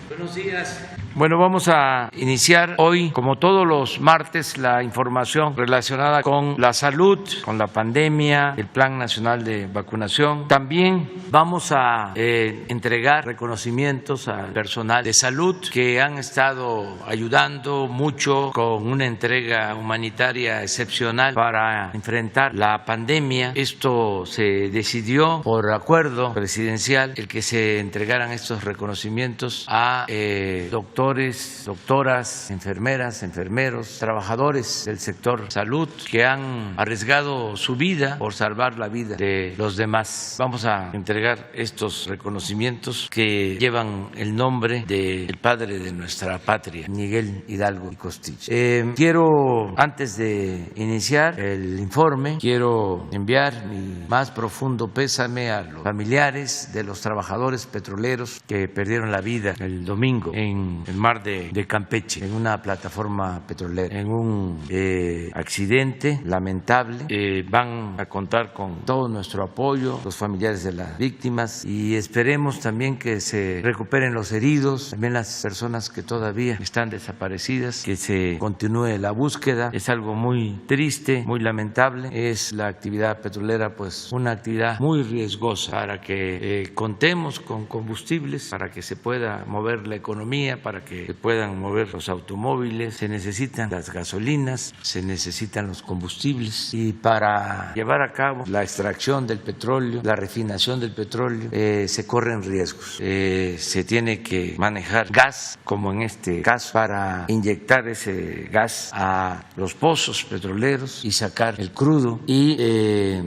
Buenos días. Bueno, vamos a iniciar hoy, como todos los martes, la información relacionada con la salud, con la pandemia, el Plan Nacional de Vacunación. También vamos a entregar reconocimientos al personal de salud que han estado ayudando mucho con una entrega humanitaria excepcional para enfrentar la pandemia. Esto se decidió por acuerdo presidencial, el que se entregaran estos reconocimientos a doctores, doctoras, enfermeras, enfermeros, trabajadores del sector salud que han arriesgado su vida por salvar la vida de los demás. Vamos a entregar estos reconocimientos que llevan el nombre del padre de nuestra patria, Miguel Hidalgo y Costilla. Quiero, antes de iniciar el informe, quiero enviar mi más profundo pésame a los familiares de los trabajadores petroleros que perdieron la vida el domingo en el mar de Campeche, en una plataforma petrolera, en un accidente lamentable. Van a contar con todo nuestro apoyo, los familiares de las víctimas, y esperemos también que se recuperen los heridos, también las personas que todavía están desaparecidas, que se continúe la búsqueda. Es algo muy triste, muy lamentable. Es la actividad petrolera, pues una actividad muy riesgosa para que contemos con combustibles, para que se pueda mover la economía, para que se puedan mover los automóviles. Se necesitan las gasolinas, se necesitan los combustibles, y para llevar a cabo la extracción del petróleo, la refinación del petróleo, se corren riesgos. Se tiene que manejar gas, como en este caso, para inyectar ese gas a los pozos petroleros y sacar el crudo, y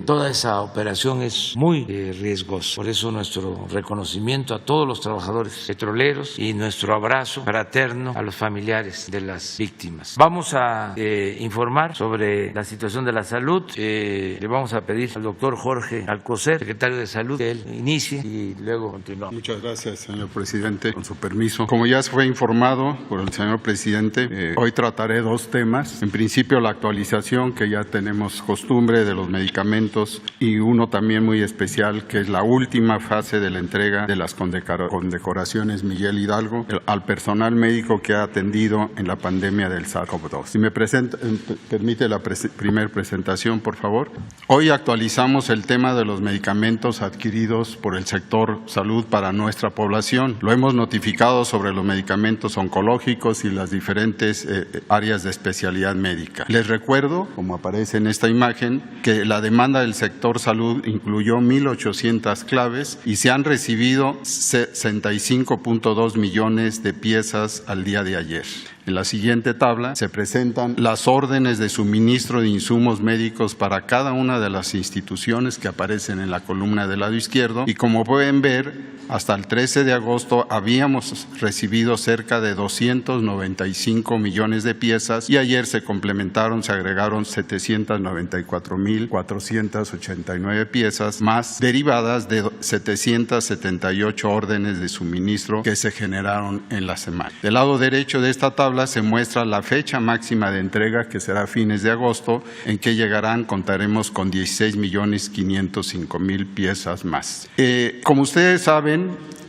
toda esa operación es muy riesgosa. Por eso nuestro reconocimiento a todos los trabajadores petroleros y nuestro abrazo fraterno a los familiares de las víctimas. Vamos a informar sobre la situación de la salud. Le vamos a pedir al doctor Jorge Alcocer, secretario de Salud, que él inicie y luego continuamos. Muchas gracias, señor presidente. Con su permiso, como ya fue informado por el señor presidente, hoy trataré dos temas. En principio, la actualización, que ya tenemos costumbre, de los medicamentos, y uno también muy especial, que es la última fase de la entrega de las condecoraciones Miguel Hidalgo al personal médico que ha atendido en la pandemia del SARS-CoV-2. Si me permite la primera presentación, por favor. Hoy actualizamos el tema de los medicamentos adquiridos por el sector salud para nuestra población. Lo hemos notificado sobre los medicamentos oncológicos y las diferentes áreas de especialidad médica. Les recuerdo, como aparece en esta imagen, que la demanda del sector salud incluyó 1.800 claves y se han recibido 65.2 millones de piezas al día de ayer. En la siguiente tabla se presentan las órdenes de suministro de insumos médicos para cada una de las instituciones que aparecen en la columna del lado izquierdo, y como pueden ver, hasta el 13 de agosto habíamos recibido cerca de 295 millones de piezas, y ayer se complementaron, se agregaron 794.489 piezas más, derivadas de 778 órdenes de suministro que se generaron en la semana. Del lado derecho de esta tabla se muestra la fecha máxima de entrega, que será a fines de agosto, en que contaremos con 16.505.000 piezas más. Como ustedes saben,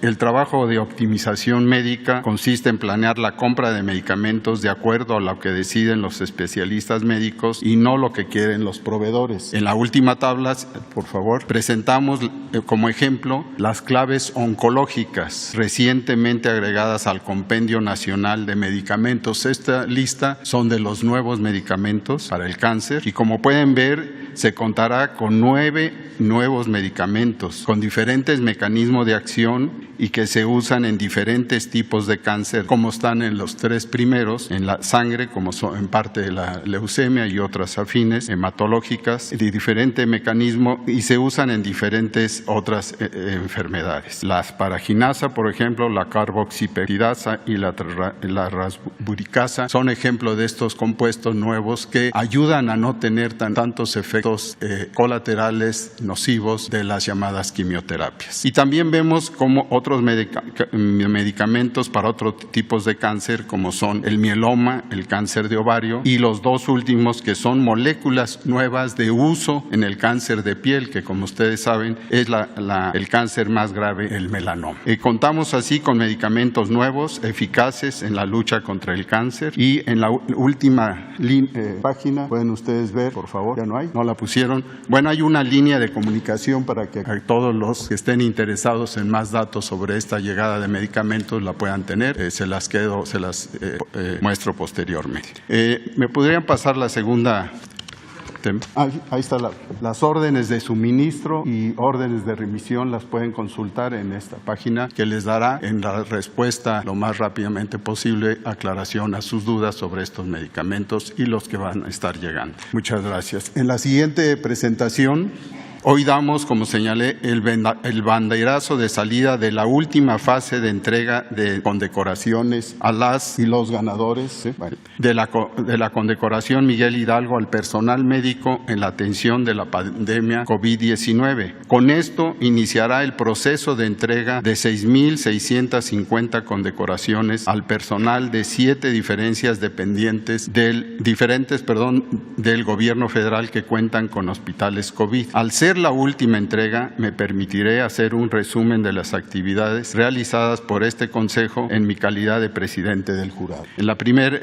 el trabajo de optimización médica consiste en planear la compra de medicamentos de acuerdo a lo que deciden los especialistas médicos y no lo que quieren los proveedores. En la última tabla, por favor, presentamos como ejemplo las claves oncológicas recientemente agregadas al Compendio Nacional de Medicamentos. Esta lista son de los nuevos medicamentos para el cáncer, y como pueden ver, se contará con 9 nuevos medicamentos con diferentes mecanismos de acción y que se usan en diferentes tipos de cáncer, como están en los 3 primeros, en la sangre, como son en parte de la leucemia y otras afines, hematológicas, de diferente mecanismo, y se usan en diferentes otras enfermedades. La asparaginasa, por ejemplo, la carboxipeptidasa y la Buricasa son ejemplo de estos compuestos nuevos que ayudan a no tener tantos efectos colaterales nocivos de las llamadas quimioterapias. Y también vemos como otros medicamentos para otros tipos de cáncer, como son el mieloma, el cáncer de ovario, y los dos últimos que son moléculas nuevas de uso en el cáncer de piel, que como ustedes saben es el cáncer más grave, el melanoma. Contamos así con medicamentos nuevos, eficaces en la lucha contra el cáncer, y en la última página pueden ustedes ver, por favor, ya no hay, no la pusieron. Bueno, hay una línea de comunicación para que todos los que estén interesados en más datos sobre esta llegada de medicamentos la puedan tener. Se las muestro posteriormente. ¿Me podrían pasar la segunda? Ahí está las órdenes de suministro y órdenes de remisión, las pueden consultar en esta página, que les dará en la respuesta lo más rápidamente posible aclaración a sus dudas sobre estos medicamentos y los que van a estar llegando. Muchas gracias. En la siguiente presentación, hoy damos, como señalé, el banderazo de salida de la última fase de entrega de condecoraciones a las y los ganadores de la condecoración Miguel Hidalgo al personal médico en la atención de la pandemia COVID-19. Con esto iniciará el proceso de entrega de 6,650 condecoraciones al personal de 7 diferentes dependientes del gobierno federal que cuentan con hospitales COVID. Al ser la última entrega, me permitiré hacer un resumen de las actividades realizadas por este Consejo en mi calidad de presidente del jurado. En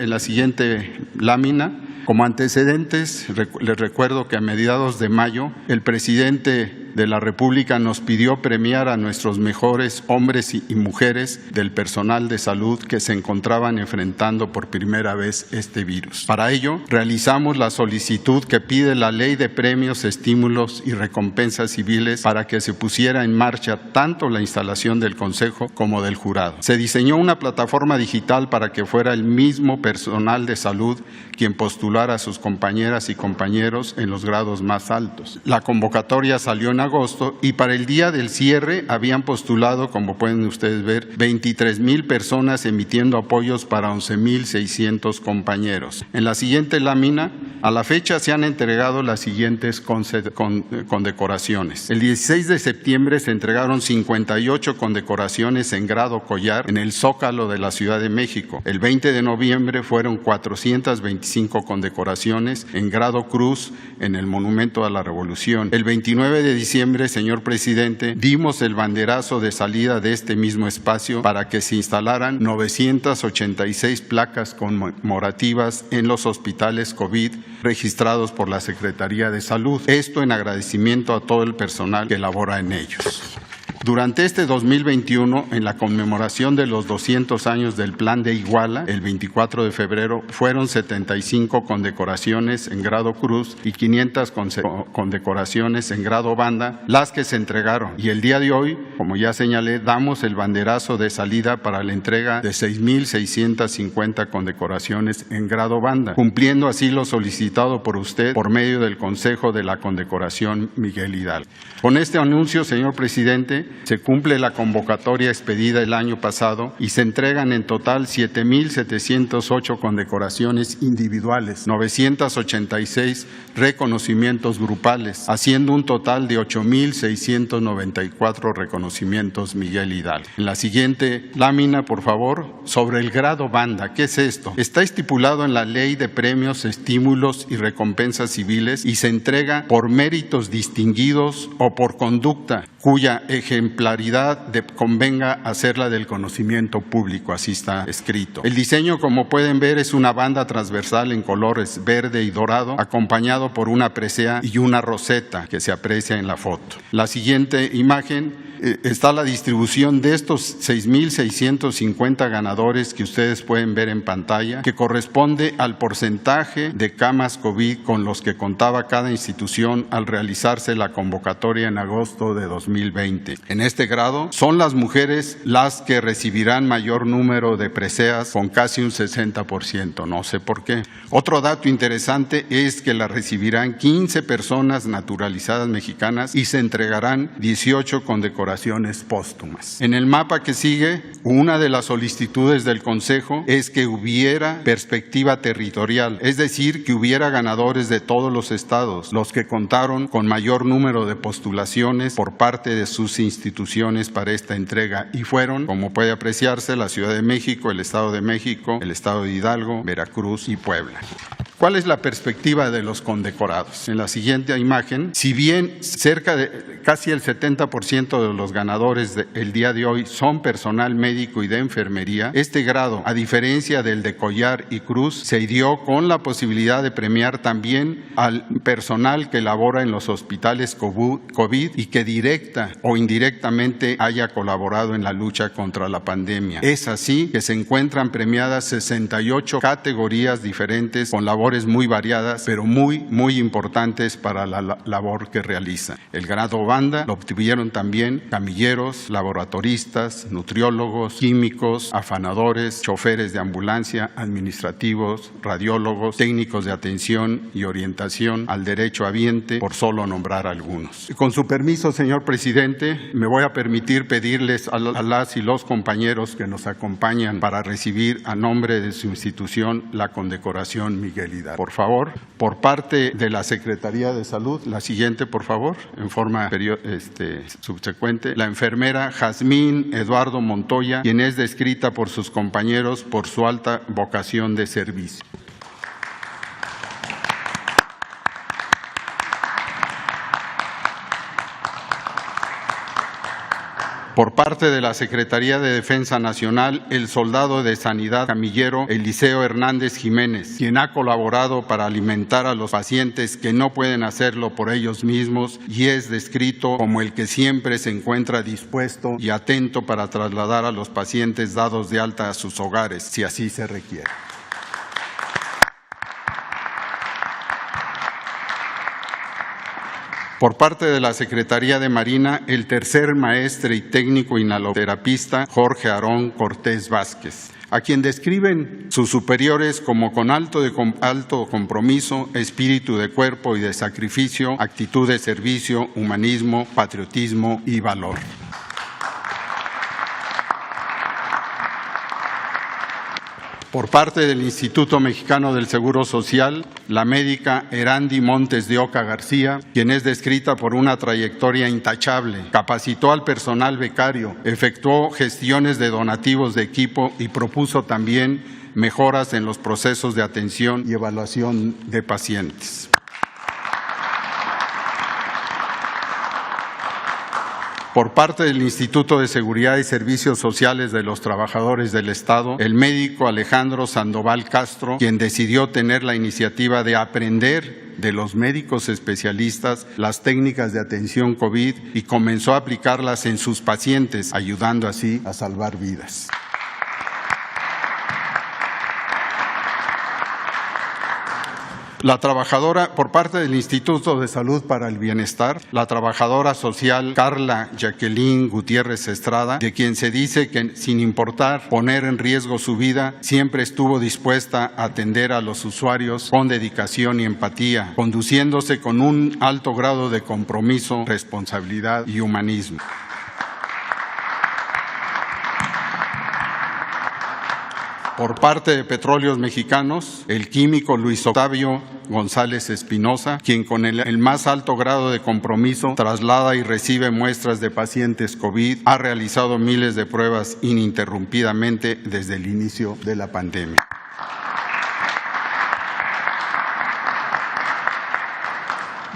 la siguiente lámina, como antecedentes, les recuerdo que a mediados de mayo, el presidente de la República nos pidió premiar a nuestros mejores hombres y mujeres del personal de salud que se encontraban enfrentando por primera vez este virus. Para ello, realizamos la solicitud que pide la Ley de Premios, Estímulos y Recompensas Civiles para que se pusiera en marcha tanto la instalación del Consejo como del jurado. Se diseñó una plataforma digital para que fuera el mismo personal de salud quien postulara a sus compañeras y compañeros en los grados más altos. La convocatoria salió en agosto y para el día del cierre habían postulado, como pueden ustedes ver, 23,000 personas emitiendo apoyos para 11,600 compañeros. En la siguiente lámina, a la fecha se han entregado las siguientes condecoraciones. El 16 de septiembre se entregaron 58 condecoraciones en grado collar en el Zócalo de la Ciudad de México. El 20 de noviembre fueron 425 condecoraciones en grado cruz en el Monumento a la Revolución. El 29 de diciembre, señor presidente, dimos el banderazo de salida de este mismo espacio para que se instalaran 986 placas conmemorativas en los hospitales COVID registrados por la Secretaría de Salud. Esto en agradecimiento a todo el personal que labora en ellos. Durante este 2021, en la conmemoración de los 200 años del Plan de Iguala, el 24 de febrero, fueron 75 condecoraciones en grado cruz y 500 condecoraciones en grado banda las que se entregaron. Y el día de hoy, como ya señalé, damos el banderazo de salida para la entrega de 6,650 condecoraciones en grado banda, cumpliendo así lo solicitado por usted por medio del Consejo de la Condecoración Miguel Hidalgo. Con este anuncio, señor presidente, se cumple la convocatoria expedida el año pasado y se entregan en total 7,708 condecoraciones individuales, 986 reconocimientos grupales, haciendo un total de 8,694 reconocimientos Miguel Hidalgo. En la siguiente lámina, por favor, sobre el grado banda. ¿Qué es esto? Está estipulado en la Ley de Premios, Estímulos y Recompensas Civiles y se entrega por méritos distinguidos o por conducta cuya ejemplaridad convenga hacerla del conocimiento público, así está escrito. El diseño, como pueden ver, es una banda transversal en colores verde y dorado, acompañado por una presea y una roseta que se aprecia en la foto. La siguiente imagen está la distribución de estos 6,650 ganadores que ustedes pueden ver en pantalla, que corresponde al porcentaje de camas COVID con los que contaba cada institución al realizarse la convocatoria en agosto de 2020. en este grado, son las mujeres las que recibirán mayor número de preseas, con casi un 60%, no sé por qué. Otro dato interesante es que la recibirán 15 personas naturalizadas mexicanas y se entregarán 18 condecoraciones póstumas. En el mapa que sigue, una de las solicitudes del Consejo es que hubiera perspectiva territorial, es decir, que hubiera ganadores de todos los estados, los que contaron con mayor número de postulaciones por parte de sus instituciones para esta entrega, y fueron, como puede apreciarse, la Ciudad de México, el Estado de México, el Estado de Hidalgo, Veracruz y Puebla. ¿Cuál es la perspectiva de los condecorados? En la siguiente imagen, si bien cerca de casi el 70% de los ganadores el día de hoy son personal médico y de enfermería, este grado, a diferencia del de collar y cruz, se dio con la posibilidad de premiar también al personal que labora en los hospitales COVID y que directa o indirectamente haya colaborado en la lucha contra la pandemia. Es así que se encuentran premiadas 68 categorías diferentes con labores muy variadas, pero muy importantes para la labor que realizan. El grado banda lo obtuvieron también camilleros, laboratoristas, nutriólogos, químicos, afanadores, choferes de ambulancia, administrativos, radiólogos, técnicos de atención y orientación al derecho habiente, por solo nombrar algunos. Con su permiso, señor presidente, me voy a permitir pedirles a las y los compañeros que nos acompañan para recibir a nombre de su institución la condecoración Miguel Hidalgo. Por favor, por parte de la Secretaría de Salud, la siguiente, por favor, en forma subsecuente, la enfermera Jazmín Eduardo Montoya, quien es descrita por sus compañeros por su alta vocación de servicio. Por parte de la Secretaría de Defensa Nacional, el soldado de Sanidad camillero Eliseo Hernández Jiménez, quien ha colaborado para alimentar a los pacientes que no pueden hacerlo por ellos mismos y es descrito como el que siempre se encuentra dispuesto y atento para trasladar a los pacientes dados de alta a sus hogares, si así se requiere. Por parte de la Secretaría de Marina, el tercer maestre y técnico inhaloterapista Jorge Aarón Cortés Vázquez, a quien describen sus superiores como con alto compromiso, espíritu de cuerpo y de sacrificio, actitud de servicio, humanismo, patriotismo y valor. Por parte del Instituto Mexicano del Seguro Social, la médica Erandi Montes de Oca García, quien es descrita por una trayectoria intachable, capacitó al personal becario, efectuó gestiones de donativos de equipo y propuso también mejoras en los procesos de atención y evaluación de pacientes. Por parte del Instituto de Seguridad y Servicios Sociales de los Trabajadores del Estado, el médico Alejandro Sandoval Castro, quien decidió tener la iniciativa de aprender de los médicos especialistas las técnicas de atención COVID y comenzó a aplicarlas en sus pacientes, ayudando así a salvar vidas. La trabajadora, por parte del Instituto de Salud para el Bienestar, la trabajadora social Carla Jacqueline Gutiérrez Estrada, de quien se dice que sin importar poner en riesgo su vida, siempre estuvo dispuesta a atender a los usuarios con dedicación y empatía, conduciéndose con un alto grado de compromiso, responsabilidad y humanismo. Por parte de Petróleos Mexicanos, el químico Luis Octavio González Espinosa, quien con el más alto grado de compromiso traslada y recibe muestras de pacientes COVID, ha realizado miles de pruebas ininterrumpidamente desde el inicio de la pandemia.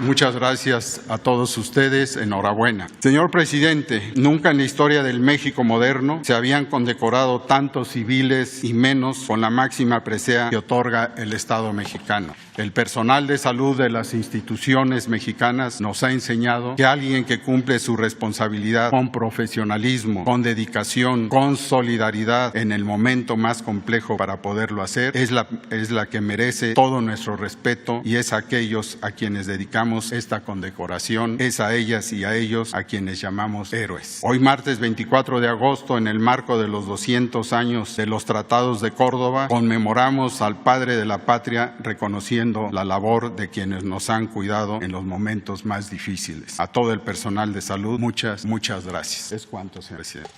Muchas gracias a todos ustedes. Enhorabuena. Señor presidente, nunca en la historia del México moderno se habían condecorado tantos civiles y menos con la máxima presea que otorga el Estado mexicano. El personal de salud de las instituciones mexicanas nos ha enseñado que alguien que cumple su responsabilidad con profesionalismo, con dedicación, con solidaridad en el momento más complejo para poderlo hacer, es la que merece todo nuestro respeto y es aquellos a quienes dedicamos tenemos esta condecoración. Es a ellas y a ellos a quienes llamamos héroes. Hoy, martes 24 de agosto, en el marco de los 200 años de los Tratados de Córdoba, conmemoramos al padre de la patria, reconociendo la labor de quienes nos han cuidado en los momentos más difíciles. A todo el personal de salud, muchas gracias. Es cuanto, señor presidente.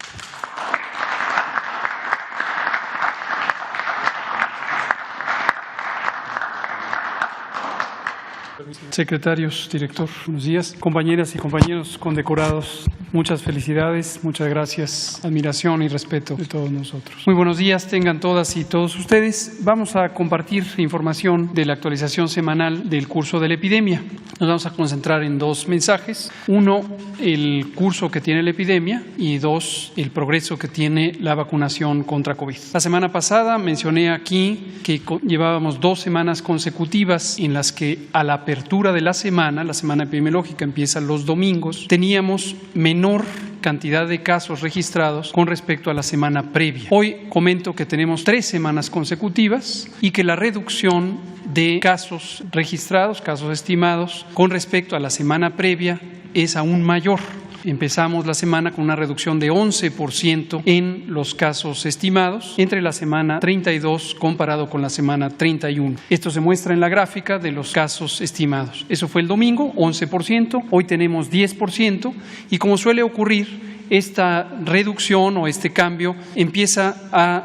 Secretarios, director, buenos días. Compañeras y compañeros condecorados, muchas felicidades, muchas gracias, admiración y respeto de todos nosotros. Muy buenos días, tengan todas y todos ustedes. Vamos a compartir información de la actualización semanal del curso de la epidemia. Nos vamos a concentrar en dos mensajes. Uno, el curso que tiene la epidemia, y dos, el progreso que tiene la vacunación contra COVID. La semana pasada mencioné aquí que llevábamos 2 semanas consecutivas en las que a la apertura de la semana epidemiológica empieza los domingos, teníamos menor cantidad de casos registrados con respecto a la semana previa. Hoy comento que tenemos 3 semanas consecutivas y que la reducción de casos registrados, casos estimados, con respecto a la semana previa es aún mayor. Empezamos la semana con una reducción de 11% en los casos estimados entre la semana 32 comparado con la semana 31. Esto se muestra en la gráfica de los casos estimados. Eso fue el domingo, 11%, hoy tenemos 10% y como suele ocurrir, esta reducción o este cambio empieza a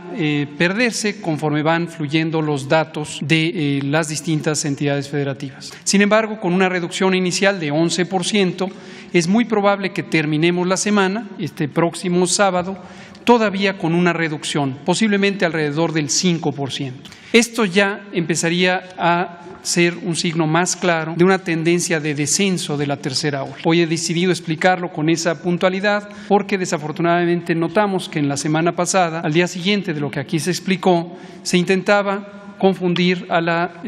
perderse conforme van fluyendo los datos de las distintas entidades federativas. Sin embargo, con una reducción inicial de 11%, es muy probable que terminemos la semana, este próximo sábado, todavía con una reducción, posiblemente alrededor del 5%. Esto ya empezaría a ser un signo más claro de una tendencia de descenso de la tercera ola. Hoy he decidido explicarlo con esa puntualidad porque desafortunadamente notamos que en la semana pasada, al día siguiente de lo que aquí se explicó, se intentaba confundir a la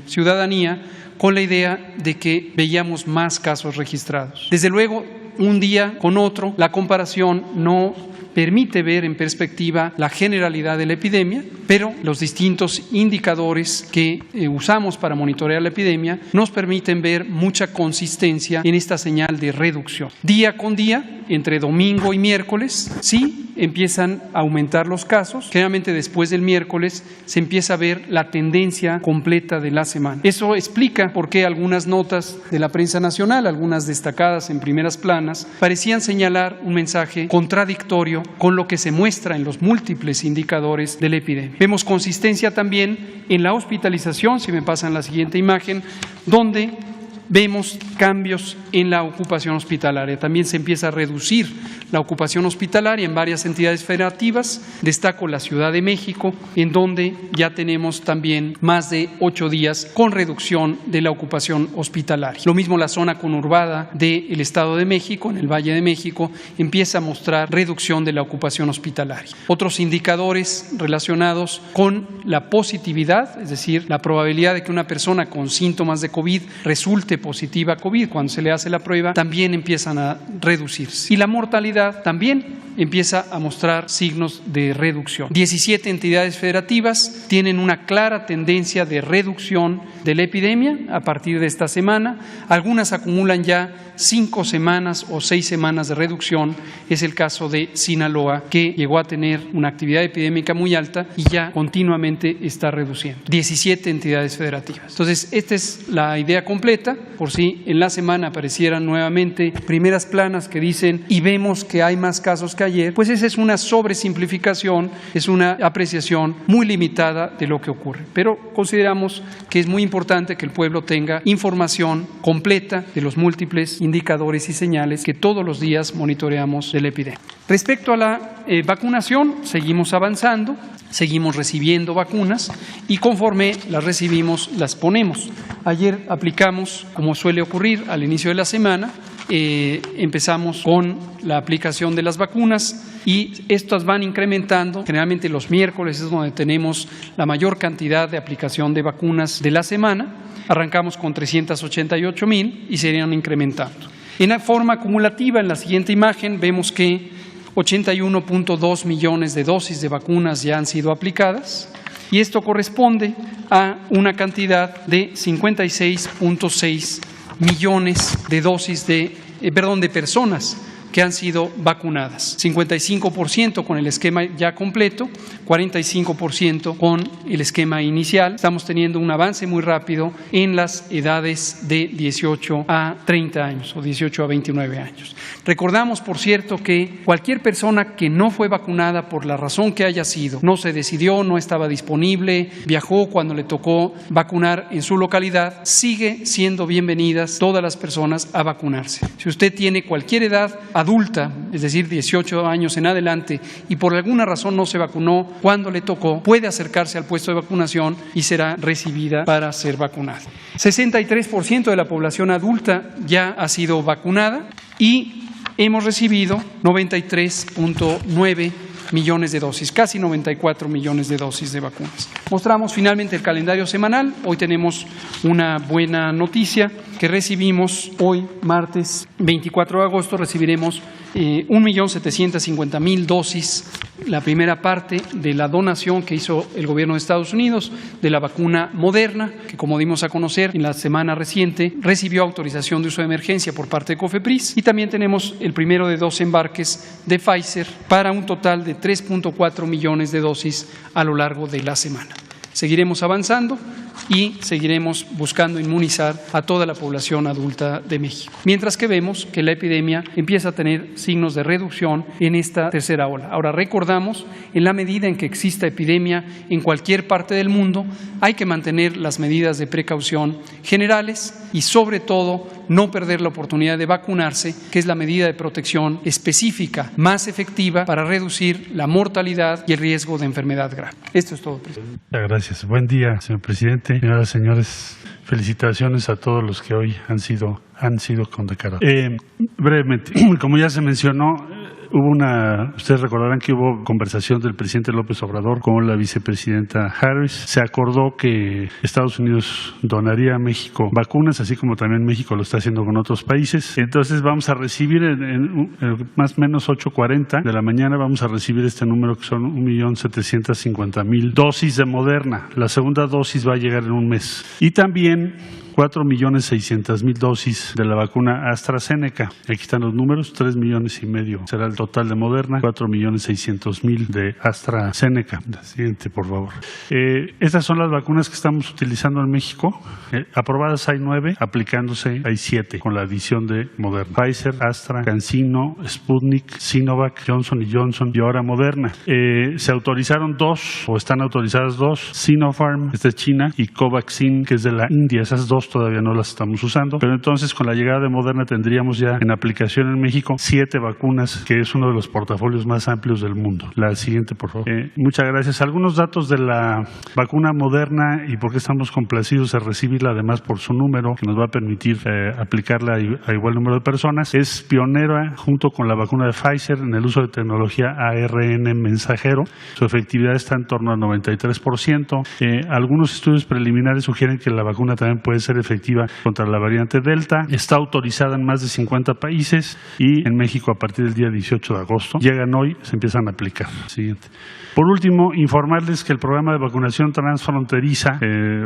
ciudadanía con la idea de que veíamos más casos registrados. Desde luego, un día con otro, la comparación no permite ver en perspectiva la generalidad de la epidemia, pero los distintos indicadores que usamos para monitorear la epidemia nos permiten ver mucha consistencia en esta señal de reducción. Día con día, entre domingo y miércoles, sí empiezan a aumentar los casos. Generalmente después del miércoles se empieza a ver la tendencia completa de la semana. Eso explica por qué algunas notas de la prensa nacional, algunas destacadas en primeras planas, parecían señalar un mensaje contradictorio con lo que se muestra en los múltiples indicadores de la epidemia. Vemos consistencia también en la hospitalización, si me pasan la siguiente imagen, donde vemos cambios en la ocupación hospitalaria. También se empieza a reducir la ocupación hospitalaria en varias entidades federativas. Destaco la Ciudad de México, en donde ya tenemos también más de 8 días con reducción de la ocupación hospitalaria. Lo mismo la zona conurbada del Estado de México, en el Valle de México, empieza a mostrar reducción de la ocupación hospitalaria. Otros indicadores relacionados con la positividad, es decir, la probabilidad de que una persona con síntomas de COVID resulte positiva a COVID cuando se le hace la prueba, también empiezan a reducirse. Y la mortalidad también empieza a mostrar signos de reducción. 17 entidades federativas tienen una clara tendencia de reducción de la epidemia a partir de esta semana. Algunas acumulan ya 5 semanas o 6 semanas de reducción. Es el caso de Sinaloa, que llegó a tener una actividad epidémica muy alta y ya continuamente está reduciendo. 17 entidades federativas. Entonces, esta es la idea completa, por si en la semana aparecieran nuevamente primeras planas que dicen y vemos que hay más casos que ayer, pues esa es una sobresimplificación, es una apreciación muy limitada de lo que ocurre. Pero consideramos que es muy importante que el pueblo tenga información completa de los múltiples indicadores y señales que todos los días monitoreamos de la epidemia. Respecto a la vacunación, seguimos avanzando, seguimos recibiendo vacunas y conforme las recibimos, las ponemos. Ayer aplicamos, como suele ocurrir al inicio de la semana, empezamos con la aplicación de las vacunas y estas van incrementando. Generalmente los miércoles es donde tenemos la mayor cantidad de aplicación de vacunas de la semana. Arrancamos con 388,000 y se irán incrementando. En la forma acumulativa, en la siguiente imagen, vemos que 81.2 millones de dosis de vacunas ya han sido aplicadas y esto corresponde a una cantidad de 56.6 millones de dosis de personas que han sido vacunadas. 55% con el esquema ya completo, 45% con el esquema inicial. Estamos teniendo un avance muy rápido en las edades de 18 a 30 años o 18 a 29 años. Recordamos, por cierto, que cualquier persona que no fue vacunada por la razón que haya sido, no se decidió, no estaba disponible, viajó cuando le tocó vacunar en su localidad, sigue siendo bienvenidas todas las personas a vacunarse. Si usted tiene cualquier edad adulta, es decir, 18 años en adelante, y por alguna razón no se vacunó cuando le tocó, puede acercarse al puesto de vacunación y será recibida para ser vacunada. 63% de la población adulta ya ha sido vacunada y hemos recibido 93.9 millones de dosis, casi 94 millones de dosis de vacunas. Mostramos finalmente el calendario semanal. Hoy tenemos una buena noticia que recibimos hoy, martes 24 de agosto, recibiremos 1.750.000 dosis, la primera parte de la donación que hizo el gobierno de Estados Unidos de la vacuna Moderna, que como dimos a conocer en la semana reciente, recibió autorización de uso de emergencia por parte de COFEPRIS, y también tenemos el primero de 2 embarques de Pfizer para un total de 3.4 millones de dosis a lo largo de la semana. Seguiremos avanzando y seguiremos buscando inmunizar a toda la población adulta de México. Mientras que vemos que la epidemia empieza a tener signos de reducción en esta tercera ola. Ahora recordamos, en la medida en que exista epidemia en cualquier parte del mundo, hay que mantener las medidas de precaución generales y sobre todo no perder la oportunidad de vacunarse, que es la medida de protección específica más efectiva para reducir la mortalidad y el riesgo de enfermedad grave. Esto es todo, presidente. Muchas gracias. Buen día, señor presidente. Señoras y señores, felicitaciones a todos los que hoy han sido condecorados. Brevemente, como ya se mencionó, ustedes recordarán que hubo conversación del presidente López Obrador con la vicepresidenta Harris. Se acordó que Estados Unidos donaría a México vacunas, así como también México lo está haciendo con otros países. Entonces vamos a recibir en más o menos 8:40 de la mañana, vamos a recibir este número que son 1.750.000 dosis de Moderna. La segunda dosis va a llegar en un mes. Y también 4.600.000 dosis de la vacuna AstraZeneca. Aquí están los números, 3,5 millones será el total de Moderna, 4.600.000 de AstraZeneca. La siguiente, por favor. Estas son las vacunas que estamos utilizando en México. Aprobadas hay 9, aplicándose hay 7, con la adición de Moderna. Pfizer, Astra, CanSino, Sputnik, Sinovac, Johnson & Johnson y ahora Moderna. Se autorizaron 2, o están autorizadas 2, Sinopharm, es de China, y Covaxin, que es de la India. Esas 2 todavía no las estamos usando, pero entonces con la llegada de Moderna tendríamos ya en aplicación en México 7 vacunas, que es uno de los portafolios más amplios del mundo. La siguiente, por favor. Muchas gracias. Algunos datos de la vacuna Moderna y por qué estamos complacidos de recibirla, además por su número, que nos va a permitir aplicarla a igual número de personas. Es pionera junto con la vacuna de Pfizer en el uso de tecnología ARN mensajero. Su efectividad está en torno al 93%. Algunos estudios preliminares sugieren que la vacuna también puede ser efectiva contra la variante Delta. Está autorizada en más de 50 países y en México a partir del día 18 de agosto. Llegan hoy, se empiezan a aplicar. Siguiente. Por último, informarles que el programa de vacunación transfronteriza,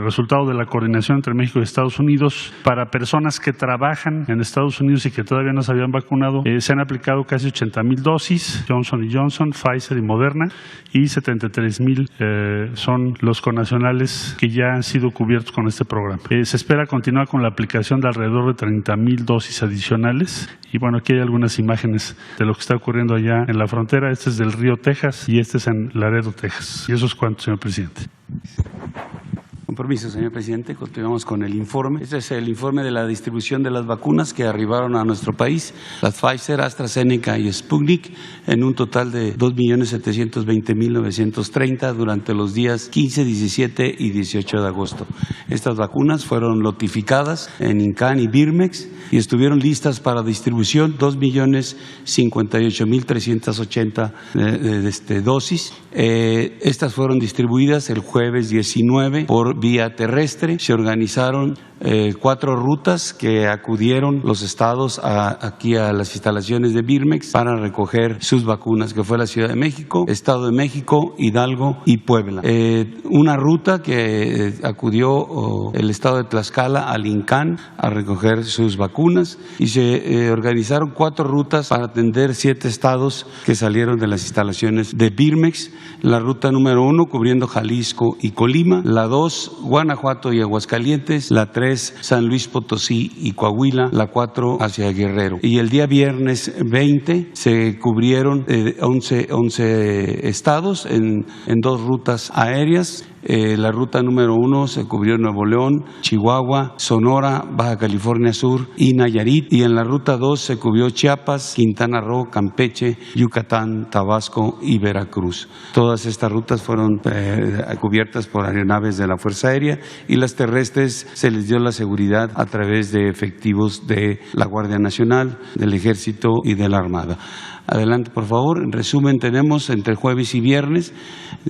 resultado de la coordinación entre México y Estados Unidos, para personas que trabajan en Estados Unidos y que todavía no se habían vacunado, se han aplicado casi 80,000 dosis, Johnson & Johnson, Pfizer y Moderna, y 73,000 son los connacionales que ya han sido cubiertos con este programa. Se espera continuar con la aplicación de alrededor de 30,000 dosis adicionales. Y bueno, aquí hay algunas imágenes de lo que está ocurriendo allá en la frontera. Este es del Río Texas y este es en Laredo, Texas. Y eso es cuanto, señor presidente. Con permiso, señor presidente, continuamos con el informe. Este es el informe de la distribución de las vacunas que arribaron a nuestro país, las Pfizer, AstraZeneca y Sputnik, en un total de 2.720.930 durante los días 15, 17 y 18 de agosto. Estas vacunas fueron notificadas en INCAN y Birmex y estuvieron listas para distribución 2.058.380 dosis. Estas fueron distribuidas el jueves 19 por vía terrestre. Se organizaron 4 rutas que acudieron los estados aquí a las instalaciones de Birmex para recoger sus vacunas, que fue la Ciudad de México, Estado de México, Hidalgo y Puebla. Una ruta que acudió el estado de Tlaxcala al INCAN a recoger sus vacunas, y se organizaron 4 rutas para atender 7 estados que salieron de las instalaciones de Birmex. La ruta número 1 cubriendo Jalisco y Colima, la 2 Guanajuato y Aguascalientes, la 3 San Luis Potosí y Coahuila, la 4 hacia Guerrero. Y el día viernes 20 se cubrieron 11 estados en 2 rutas aéreas. La ruta número 1 se cubrió Nuevo León, Chihuahua, Sonora, Baja California Sur y Nayarit, y en la ruta 2 se cubrió Chiapas, Quintana Roo, Campeche, Yucatán, Tabasco y Veracruz. Todas estas rutas fueron cubiertas por aeronaves de la Fuerza Aérea, y las terrestres se les dio la seguridad a través de efectivos de la Guardia Nacional, del Ejército y de la Armada. Adelante, por favor. En resumen, tenemos entre jueves y viernes,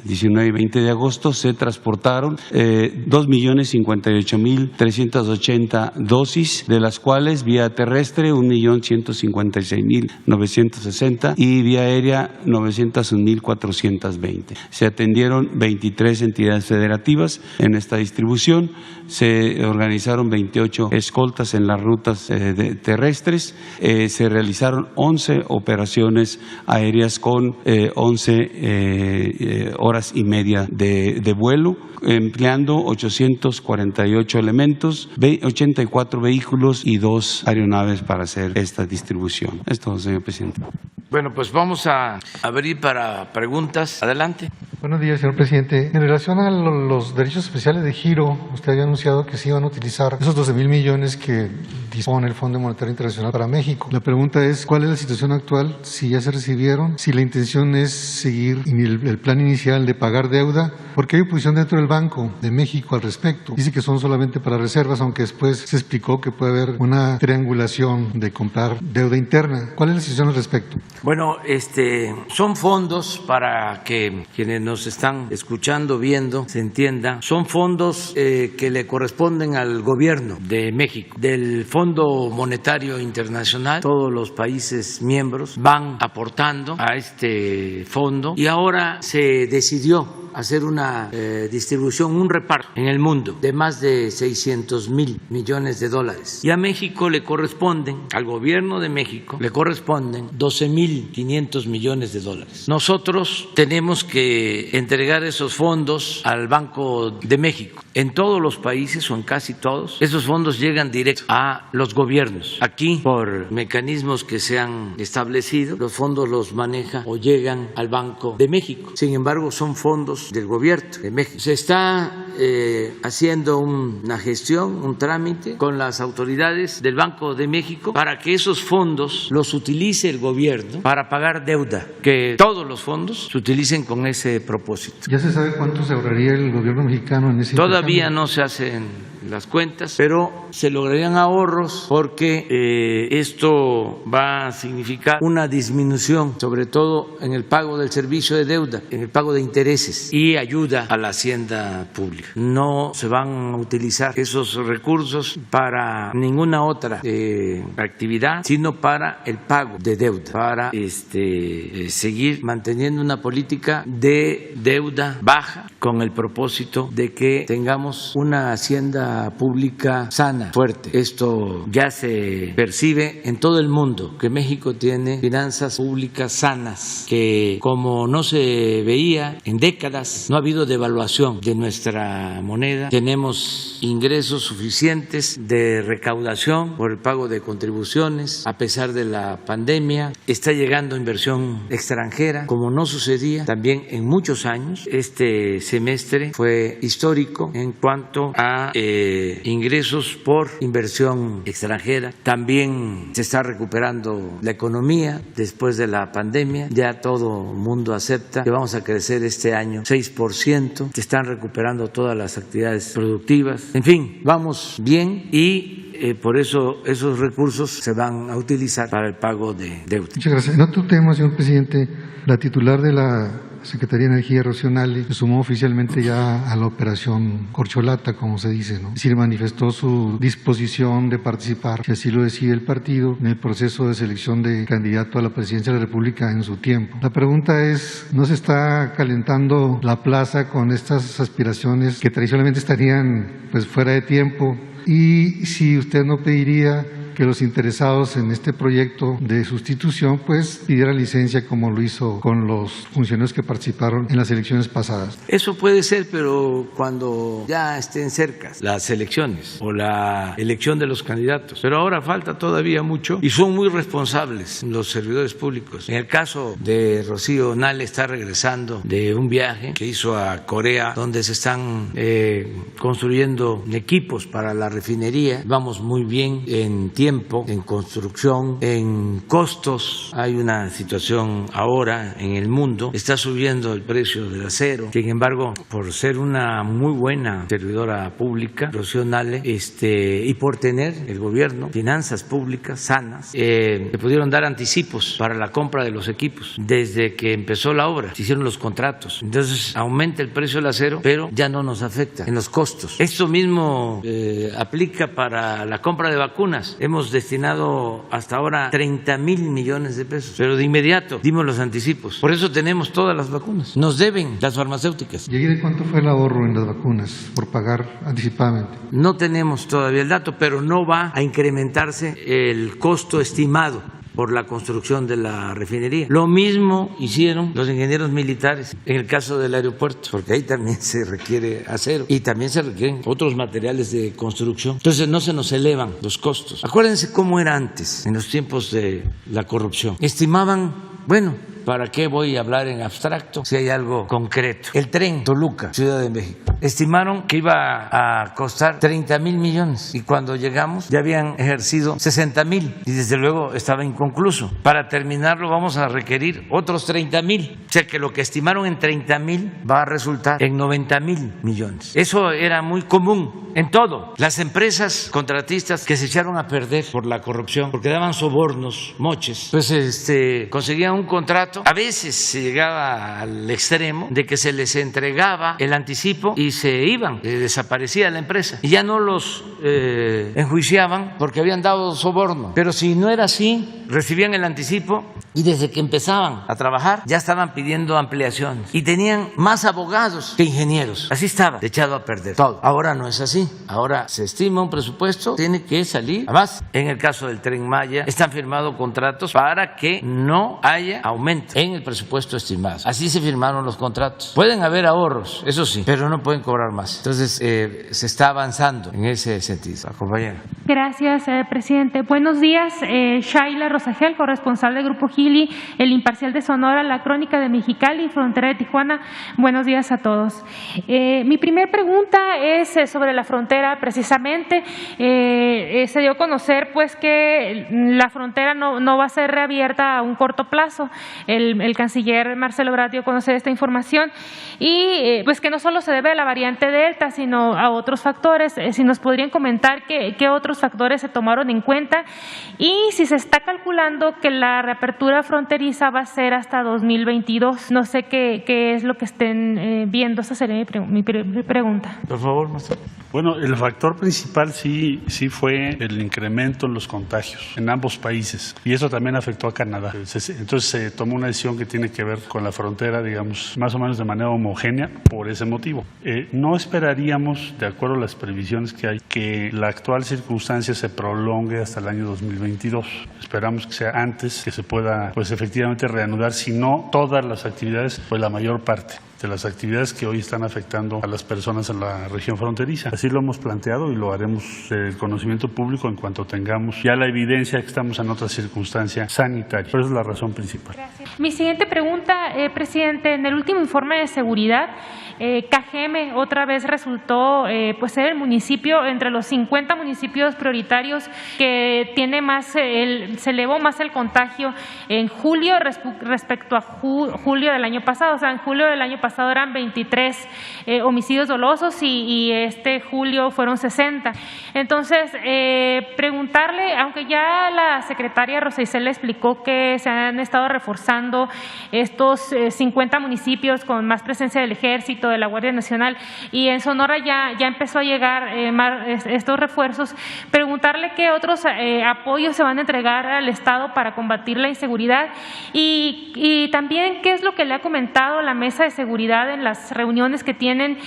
19 y 20 de agosto, se transportaron 2.058.380 dosis, de las cuales vía terrestre 1.156.960 y vía aérea 901.420. Se atendieron 23 entidades federativas en esta distribución, se organizaron 28 escoltas en las rutas terrestres, se realizaron 11 operaciones aéreas con 11 horas y media de vuelo, empleando 848 elementos, 84 vehículos y 2 aeronaves para hacer esta distribución. Es todo, señor presidente. Bueno, pues vamos a abrir para preguntas. Adelante. Buenos días, señor presidente. En relación a los derechos especiales de giro, usted había anunciado que se iban a utilizar esos 12,000 millones que dispone el Fondo Monetario Internacional para México. La pregunta es, ¿cuál es la situación actual? Si ya se recibieron, si la intención es seguir el plan inicial de pagar deuda, porque hay oposición dentro del Banco de México al respecto. Dice que son solamente para reservas, aunque después se explicó que puede haber una triangulación de comprar deuda interna. ¿Cuál es la situación al respecto? Bueno, son fondos, para que quienes nos están escuchando, viendo, se entienda, son fondos que le corresponden al gobierno de México. Del Fondo Monetario Internacional, todos los países miembros van aportando a este fondo, y ahora se decidió hacer una distribución, un reparto en el mundo de más de 600,000 millones de dólares. Y a México le corresponden, al gobierno de México, le corresponden 12,500 millones de dólares. Nosotros tenemos que entregar esos fondos al Banco de México. En todos los países, o en casi todos, esos fondos llegan directo a los gobiernos. Aquí, por mecanismos que se han establecido, los fondos los maneja o llegan al Banco de México. Sin embargo, son fondos del gobierno de México. Se está haciendo una gestión, un trámite con las autoridades del Banco de México para que esos fondos los utilice el gobierno para pagar deuda, que todos los fondos se utilicen con ese propósito. ¿Ya se sabe cuánto se ahorraría el gobierno mexicano en ese intercambio? Todavía no se hacen las cuentas, pero se lograrían ahorros, porque esto va a significar una disminución, sobre todo en el pago del servicio de deuda, en el pago de intereses, y ayuda a la hacienda pública. No se van a utilizar esos recursos para ninguna otra actividad, sino para el pago de deuda, para seguir manteniendo una política de deuda baja, con el propósito de que tengamos una hacienda pública sana, fuerte. Esto ya se percibe en todo el mundo, que México tiene finanzas públicas sanas, que como no se veía en décadas, no ha habido devaluación de nuestra moneda, tenemos ingresos suficientes de recaudación por el pago de contribuciones, a pesar de la pandemia, está llegando inversión extranjera, como no sucedía también en muchos años. Este semestre fue histórico en cuanto a ingresos por inversión extranjera. También se está recuperando la economía después de la pandemia. Ya todo el mundo acepta que vamos a crecer este año 6%. Se están recuperando todas las actividades productivas. En fin, vamos bien, y por eso esos recursos se van a utilizar para el pago de deuda. Muchas gracias. En otro tema, señor presidente, la titular de la Secretaría de Energía, Rocío Nale, se sumó oficialmente ya a la operación Corcholata, como se dice, ¿no? Es decir, manifestó su disposición de participar, si así lo decide el partido, en el proceso de selección de candidato a la presidencia de la República en su tiempo. La pregunta es, ¿no se está calentando la plaza con estas aspiraciones que tradicionalmente estarían pues fuera de tiempo? Y si usted no pediría que los interesados en este proyecto de sustitución pues pidieran licencia como lo hizo con los funcionarios que participaron en las elecciones pasadas. Eso puede ser, pero cuando ya estén cerca las elecciones o la elección de los candidatos. Pero ahora falta todavía mucho y son muy responsables los servidores públicos. En el caso de Rocío Nale, está regresando de un viaje que hizo a Corea, donde se están construyendo equipos para la refinería. Vamos muy bien en tiempo, en construcción, en costos. Hay una situación ahora en el mundo, está subiendo el precio del acero. Sin embargo, por ser una muy buena servidora pública, Rocío Nale, y por tener el gobierno finanzas públicas sanas, le pudieron dar anticipos para la compra de los equipos. Desde que empezó la obra, se hicieron los contratos. Entonces aumenta el precio del acero, pero ya no nos afecta en los costos. Esto mismo aplica para la compra de vacunas. Hemos destinado hasta ahora 30,000 millones de pesos, pero de inmediato dimos los anticipos. Por eso tenemos todas las vacunas. Nos deben las farmacéuticas. ¿Y ahí de cuánto fue el ahorro en las vacunas por pagar anticipadamente? No tenemos todavía el dato, pero no va a incrementarse el costo estimado por la construcción de la refinería. Lo mismo hicieron los ingenieros militares en el caso del aeropuerto, porque ahí también se requiere acero y también se requieren otros materiales de construcción. Entonces no se nos elevan los costos. Acuérdense cómo era antes, en los tiempos de la corrupción. Estimaban, bueno, ¿para qué voy a hablar en abstracto si hay algo concreto? El tren Toluca, Ciudad de México. Estimaron que iba a costar 30,000 millones y cuando llegamos ya habían ejercido 60,000 y desde luego estaba inconcluso. Para terminarlo vamos a requerir otros 30,000. O sea que lo que estimaron en 30,000 va a resultar en 90,000 millones. Eso era muy común en todo. Las empresas contratistas que se echaron a perder por la corrupción, porque daban sobornos, moches, pues conseguían un contrato. A veces se llegaba al extremo de que se les entregaba el anticipo y se iban, desaparecía la empresa y ya no los enjuiciaban porque habían dado soborno. Pero si no era así, recibían el anticipo y desde que empezaban a trabajar ya estaban pidiendo ampliaciones y tenían más abogados que ingenieros. Así estaba echado a perder todo. Ahora no es así. Ahora se estima un presupuesto, tiene que salir. Además, en el caso del Tren Maya, están firmados contratos para que no haya aumento en el presupuesto estimado. Así se firmaron los contratos. Pueden haber ahorros, eso sí, pero no pueden cobrar más. Entonces, se está avanzando en ese sentido. Compañera. Gracias, presidente. Buenos días, Shaila Rosagel, corresponsal del Grupo Gili, El Imparcial de Sonora, La Crónica de Mexicali, Frontera de Tijuana. Buenos días a todos. Mi primera pregunta es sobre la frontera, precisamente. Se dio a conocer pues que la frontera no va a ser reabierta a un corto plazo. El canciller Marcelo Ebrard dio a conocer esta información y pues que no solo se debe a la variante Delta, sino a otros factores. Si nos podrían comentar qué otros factores se tomaron en cuenta y si se está calculando que la reapertura fronteriza va a ser hasta 2022. No sé qué es lo que estén viendo. Esa sería mi pregunta. Por favor, maestro. Bueno, el factor principal sí fue el incremento en los contagios en ambos países y eso también afectó a Canadá. Entonces se tomó una decisión que tiene que ver con la frontera, digamos, más o menos de manera homogénea por ese motivo. No esperaríamos, de acuerdo a las previsiones que hay, que la actual circunstancia se prolongue hasta el año 2022. Esperamos que sea antes, que se pueda pues efectivamente reanudar, si no todas las actividades, pues la mayor parte de las actividades que hoy están afectando a las personas en la región fronteriza. Así lo hemos planteado y lo haremos del conocimiento público en cuanto tengamos ya la evidencia que estamos en otra circunstancia sanitaria. Pero esa es la razón principal. Gracias. Mi siguiente pregunta, presidente, en el último informe de seguridad, Cajeme otra vez resultó pues ser el municipio entre los 50 municipios prioritarios que tiene más, se elevó más el contagio en julio respecto a julio del año pasado. O sea, en julio del año pasado eran 23 homicidios dolosos y este julio fueron 60. Entonces, preguntarle, aunque ya la secretaria Rosa Isela explicó que se han estado reforzando estos tenemos 50 municipios con más presencia del Ejército, de la Guardia Nacional, y en Sonora ya empezó a llegar estos refuerzos. Preguntarle qué otros apoyos se van a entregar al Estado para combatir la inseguridad y también qué es lo que le ha comentado la Mesa de Seguridad en las reuniones que tienen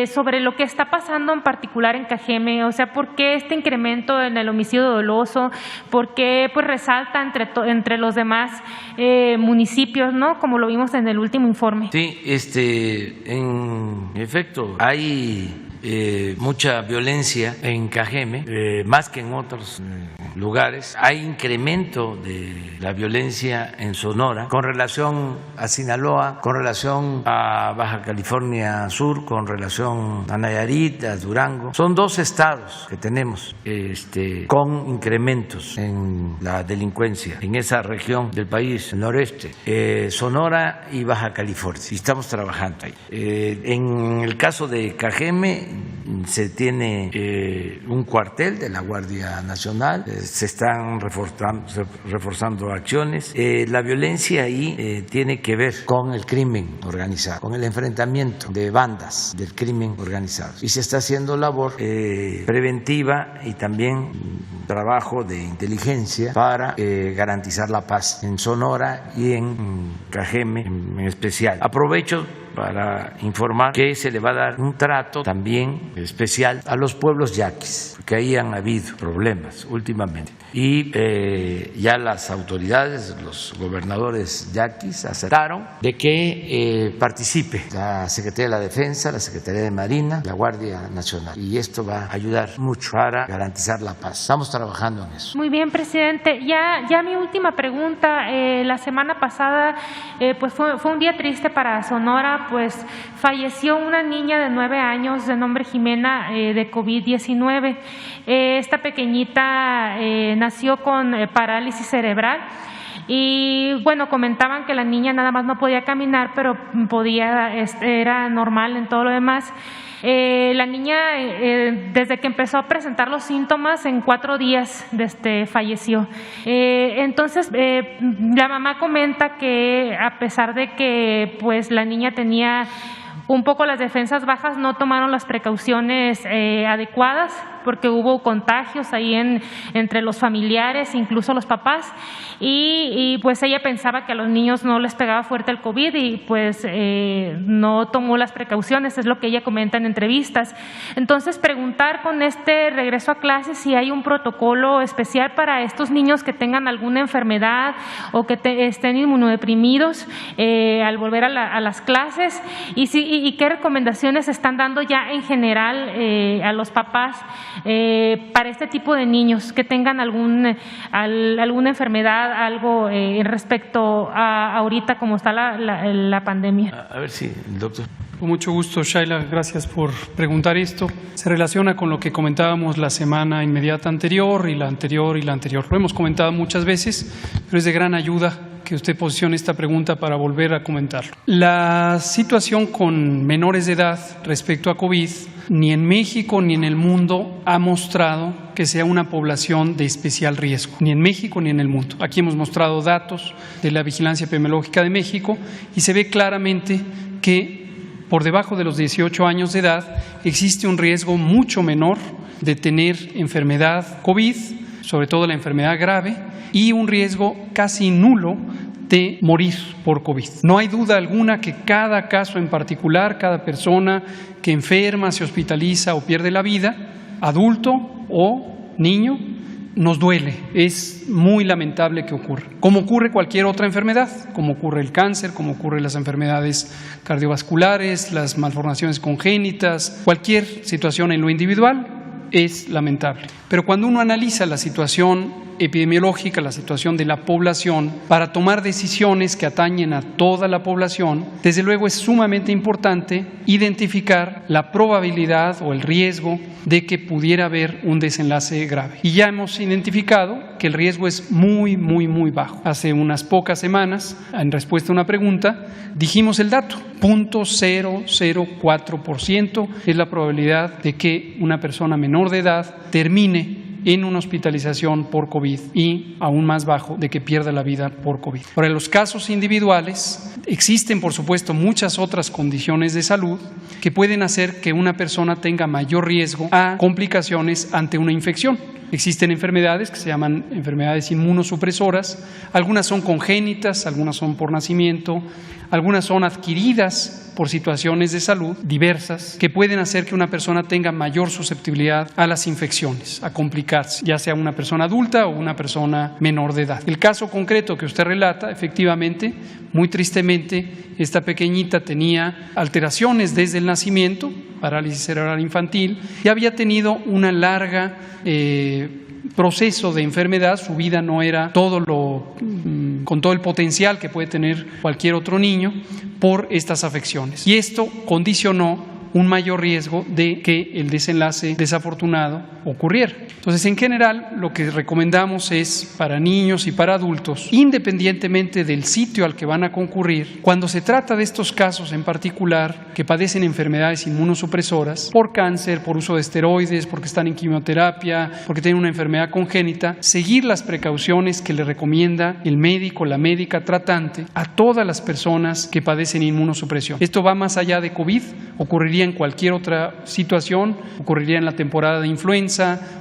sobre lo que está pasando en particular en Cajeme, o sea, por qué este incremento en el homicidio doloso, por qué pues resalta entre los demás municipios, ¿no? Como lo vimos en el último informe. Sí, en efecto, hay mucha violencia en Cajeme, más que en otros lugares. Hay incremento de la violencia en Sonora con relación a Sinaloa, con relación a Baja California Sur, con relación a Nayarit, a Durango. Son 2 estados que tenemos con incrementos en la delincuencia en esa región del país, el noreste, Sonora y Baja California. Y estamos trabajando ahí. En el caso de Cajeme, se tiene un cuartel de la Guardia Nacional, se están reforzando acciones. La violencia ahí tiene que ver con el crimen organizado, con el enfrentamiento de bandas del crimen organizado. Y se está haciendo labor preventiva y también trabajo de inteligencia para garantizar la paz en Sonora y en Cajeme en especial. Aprovecho para informar que se le va a dar un trato también especial a los pueblos yaquis, porque ahí han habido problemas últimamente. Y ya las autoridades, los gobernadores yaquis aceptaron de que participe la Secretaría de la Defensa, la Secretaría de Marina, la Guardia Nacional. Y esto va a ayudar mucho para garantizar la paz. Estamos trabajando en eso. Muy bien, presidente. Ya mi última pregunta. La semana pasada pues fue un día triste para Sonora, pues falleció una niña de 9 años de nombre Jimena de COVID-19. Esta pequeñita nació con parálisis cerebral y bueno, comentaban que la niña nada más no podía caminar, pero era normal en todo lo demás. La niña, desde que empezó a presentar los síntomas, en 4 días falleció. Entonces, la mamá comenta que a pesar de que pues la niña tenía un poco las defensas bajas, no tomaron las precauciones adecuadas porque hubo contagios ahí entre los familiares, incluso los papás, y pues ella pensaba que a los niños no les pegaba fuerte el COVID y pues no tomó las precauciones, es lo que ella comenta en entrevistas. Entonces, preguntar con este regreso a clases si hay un protocolo especial para estos niños que tengan alguna enfermedad o que estén inmunodeprimidos al volver a las clases y qué recomendaciones están dando ya en general a los papás para este tipo de niños que tengan alguna enfermedad, algo respecto a ahorita como está la pandemia. A ver si el doctor. Con mucho gusto, Shaila, gracias por preguntar esto. Se relaciona con lo que comentábamos la semana inmediata anterior y la anterior y la anterior. Lo hemos comentado muchas veces, pero es de gran ayuda que usted posicione esta pregunta para volver a comentarlo. La situación con menores de edad respecto a COVID, ni en México ni en el mundo ha mostrado que sea una población de especial riesgo, ni en México ni en el mundo. Aquí hemos mostrado datos de la Vigilancia Epidemiológica de México y se ve claramente que por debajo de los 18 años de edad existe un riesgo mucho menor de tener enfermedad COVID, sobre todo la enfermedad grave, y un riesgo casi nulo de morir por COVID. No hay duda alguna que cada caso en particular, cada persona que enferma, se hospitaliza o pierde la vida, adulto o niño, nos duele. Es muy lamentable que ocurra. Como ocurre cualquier otra enfermedad, como ocurre el cáncer, como ocurren las enfermedades cardiovasculares, las malformaciones congénitas, cualquier situación en lo individual es lamentable. Pero cuando uno analiza la situación epidemiológica, la situación de la población, para tomar decisiones que atañen a toda la población, desde luego es sumamente importante identificar la probabilidad o el riesgo de que pudiera haber un desenlace grave. Y ya hemos identificado que el riesgo es muy, muy, muy bajo. Hace unas pocas semanas, en respuesta a una pregunta, dijimos el dato, 0.004% es la probabilidad de que una persona menor de edad termine en una hospitalización por COVID y aún más bajo de que pierda la vida por COVID. Ahora, en los casos individuales existen, por supuesto, muchas otras condiciones de salud que pueden hacer que una persona tenga mayor riesgo a complicaciones ante una infección. Existen enfermedades que se llaman enfermedades inmunosupresoras, algunas son congénitas, algunas son por nacimiento, algunas son adquiridas por situaciones de salud diversas que pueden hacer que una persona tenga mayor susceptibilidad a las infecciones, a complicarse, ya sea una persona adulta o una persona menor de edad. El caso concreto que usted relata, efectivamente, muy tristemente, esta pequeñita tenía alteraciones desde el nacimiento, parálisis cerebral infantil, y había tenido una larga proceso de enfermedad. Su vida no era con todo el potencial que puede tener cualquier otro niño por estas afecciones. Y esto condicionó un mayor riesgo de que el desenlace desafortunado ocurriera. Entonces, en general, lo que recomendamos es para niños y para adultos, independientemente del sitio al que van a concurrir, cuando se trata de estos casos en particular que padecen enfermedades inmunosupresoras, por cáncer, por uso de esteroides, porque están en quimioterapia, porque tienen una enfermedad congénita, seguir las precauciones que le recomienda el médico, la médica tratante a todas las personas que padecen inmunosupresión. Esto va más allá de COVID, ocurriría en cualquier otra situación, ocurriría en la temporada de influenza,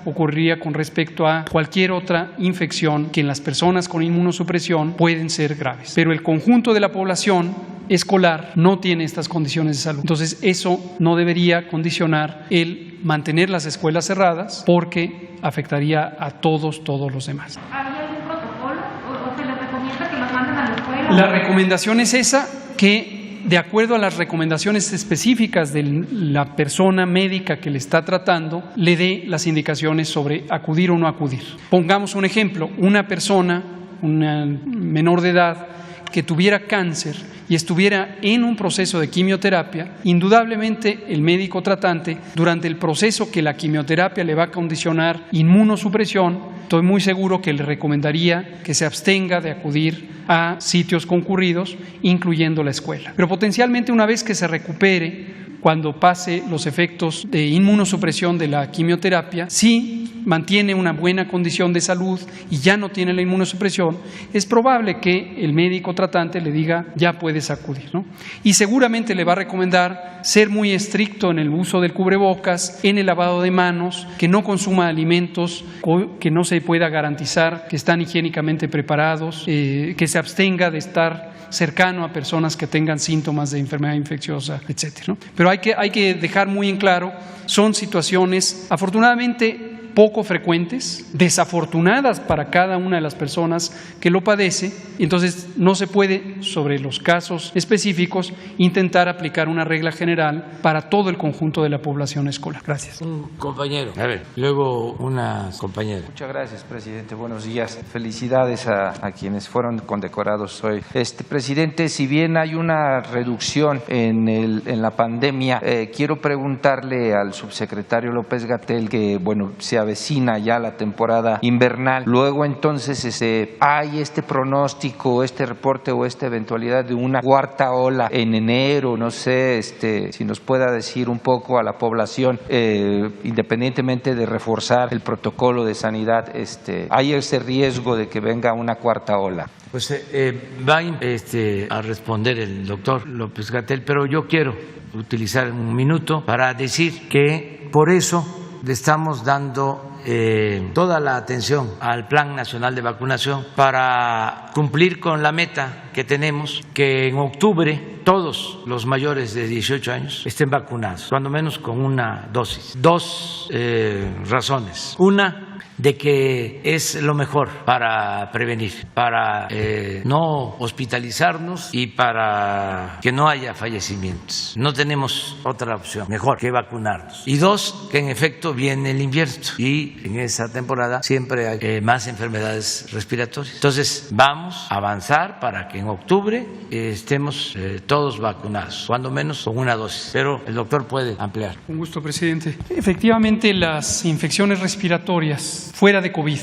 ocurriría con respecto a cualquier otra infección que en las personas con inmunosupresión pueden ser graves. Pero el conjunto de la población escolar no tiene estas condiciones de salud. Entonces, eso no debería condicionar el mantener las escuelas cerradas porque afectaría a todos los demás. ¿Hay algún protocolo o se les recomienda que los manden a la escuela? La recomendación es esa, que de acuerdo a las recomendaciones específicas de la persona médica que le está tratando, le dé las indicaciones sobre acudir o no acudir. Pongamos un ejemplo, una persona, una menor de edad, que tuviera cáncer y estuviera en un proceso de quimioterapia, indudablemente el médico tratante, durante el proceso que la quimioterapia le va a condicionar inmunosupresión, estoy muy seguro que le recomendaría que se abstenga de acudir a sitios concurridos, incluyendo la escuela. Pero potencialmente, una vez que se recupere, cuando pase los efectos de inmunosupresión de la quimioterapia, si mantiene una buena condición de salud y ya no tiene la inmunosupresión, es probable que el médico tratante le diga ya puedes acudir, ¿no? Y seguramente le va a recomendar ser muy estricto en el uso del cubrebocas, en el lavado de manos, que no consuma alimentos que no se pueda garantizar que están higiénicamente preparados, que se abstenga de estar cercano a personas que tengan síntomas de enfermedad infecciosa, etcétera, ¿no? Pero hay que dejar muy en claro, son situaciones afortunadamente poco frecuentes, desafortunadas para cada una de las personas que lo padece. Entonces no se puede, sobre los casos específicos, intentar aplicar una regla general para todo el conjunto de la población escolar. Gracias. Un compañero, a ver, luego una compañera. Muchas gracias, presidente. Buenos días. Felicidades a quienes fueron condecorados hoy. Presidente, si bien hay una reducción en la pandemia, quiero preguntarle al subsecretario López-Gatell que, bueno, se avecina ya la temporada invernal. Luego, entonces, hay este pronóstico, este reporte o esta eventualidad de una cuarta ola en enero. No sé, si nos pueda decir un poco a la población, independientemente de reforzar el protocolo de sanidad, hay ese riesgo de que venga una cuarta ola. Pues va a responder el doctor López-Gatell, pero yo quiero utilizar un minuto para decir que por eso le estamos dando toda la atención al Plan Nacional de Vacunación para cumplir con la meta que tenemos, que en octubre todos los mayores de 18 años estén vacunados, cuando menos con una dosis. Dos razones. Una, de que es lo mejor para prevenir, para no hospitalizarnos y para que no haya fallecimientos. No tenemos otra opción mejor que vacunarnos. Y dos, que en efecto viene el invierno y en esa temporada siempre hay más enfermedades respiratorias. Entonces vamos a avanzar para que en octubre estemos todos vacunados, cuando menos con una dosis. Pero el doctor puede ampliar. Con gusto, presidente. Efectivamente, las infecciones respiratorias fuera de COVID,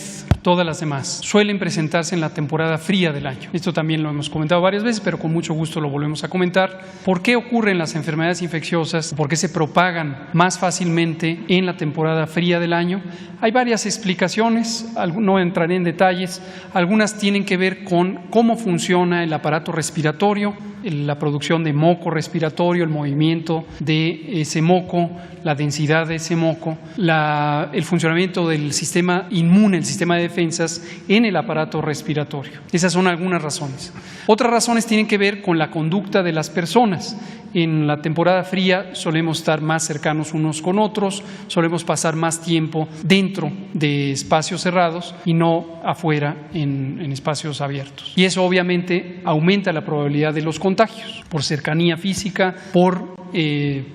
todas las demás, suelen presentarse en la temporada fría del año. Esto también lo hemos comentado varias veces, pero con mucho gusto lo volvemos a comentar. ¿Por qué ocurren las enfermedades infecciosas? ¿Por qué se propagan más fácilmente en la temporada fría del año? Hay varias explicaciones, no entraré en detalles. Algunas tienen que ver con cómo funciona el aparato respiratorio, la producción de moco respiratorio, el movimiento de ese moco, la densidad de ese moco, el funcionamiento del sistema inmune, el sistema de defensas en el aparato respiratorio. Esas son algunas razones. Otras razones tienen que ver con la conducta de las personas. En la temporada fría solemos estar más cercanos unos con otros, solemos pasar más tiempo dentro de espacios cerrados y no afuera en espacios abiertos. Y eso obviamente aumenta la probabilidad de los contagios por cercanía física, por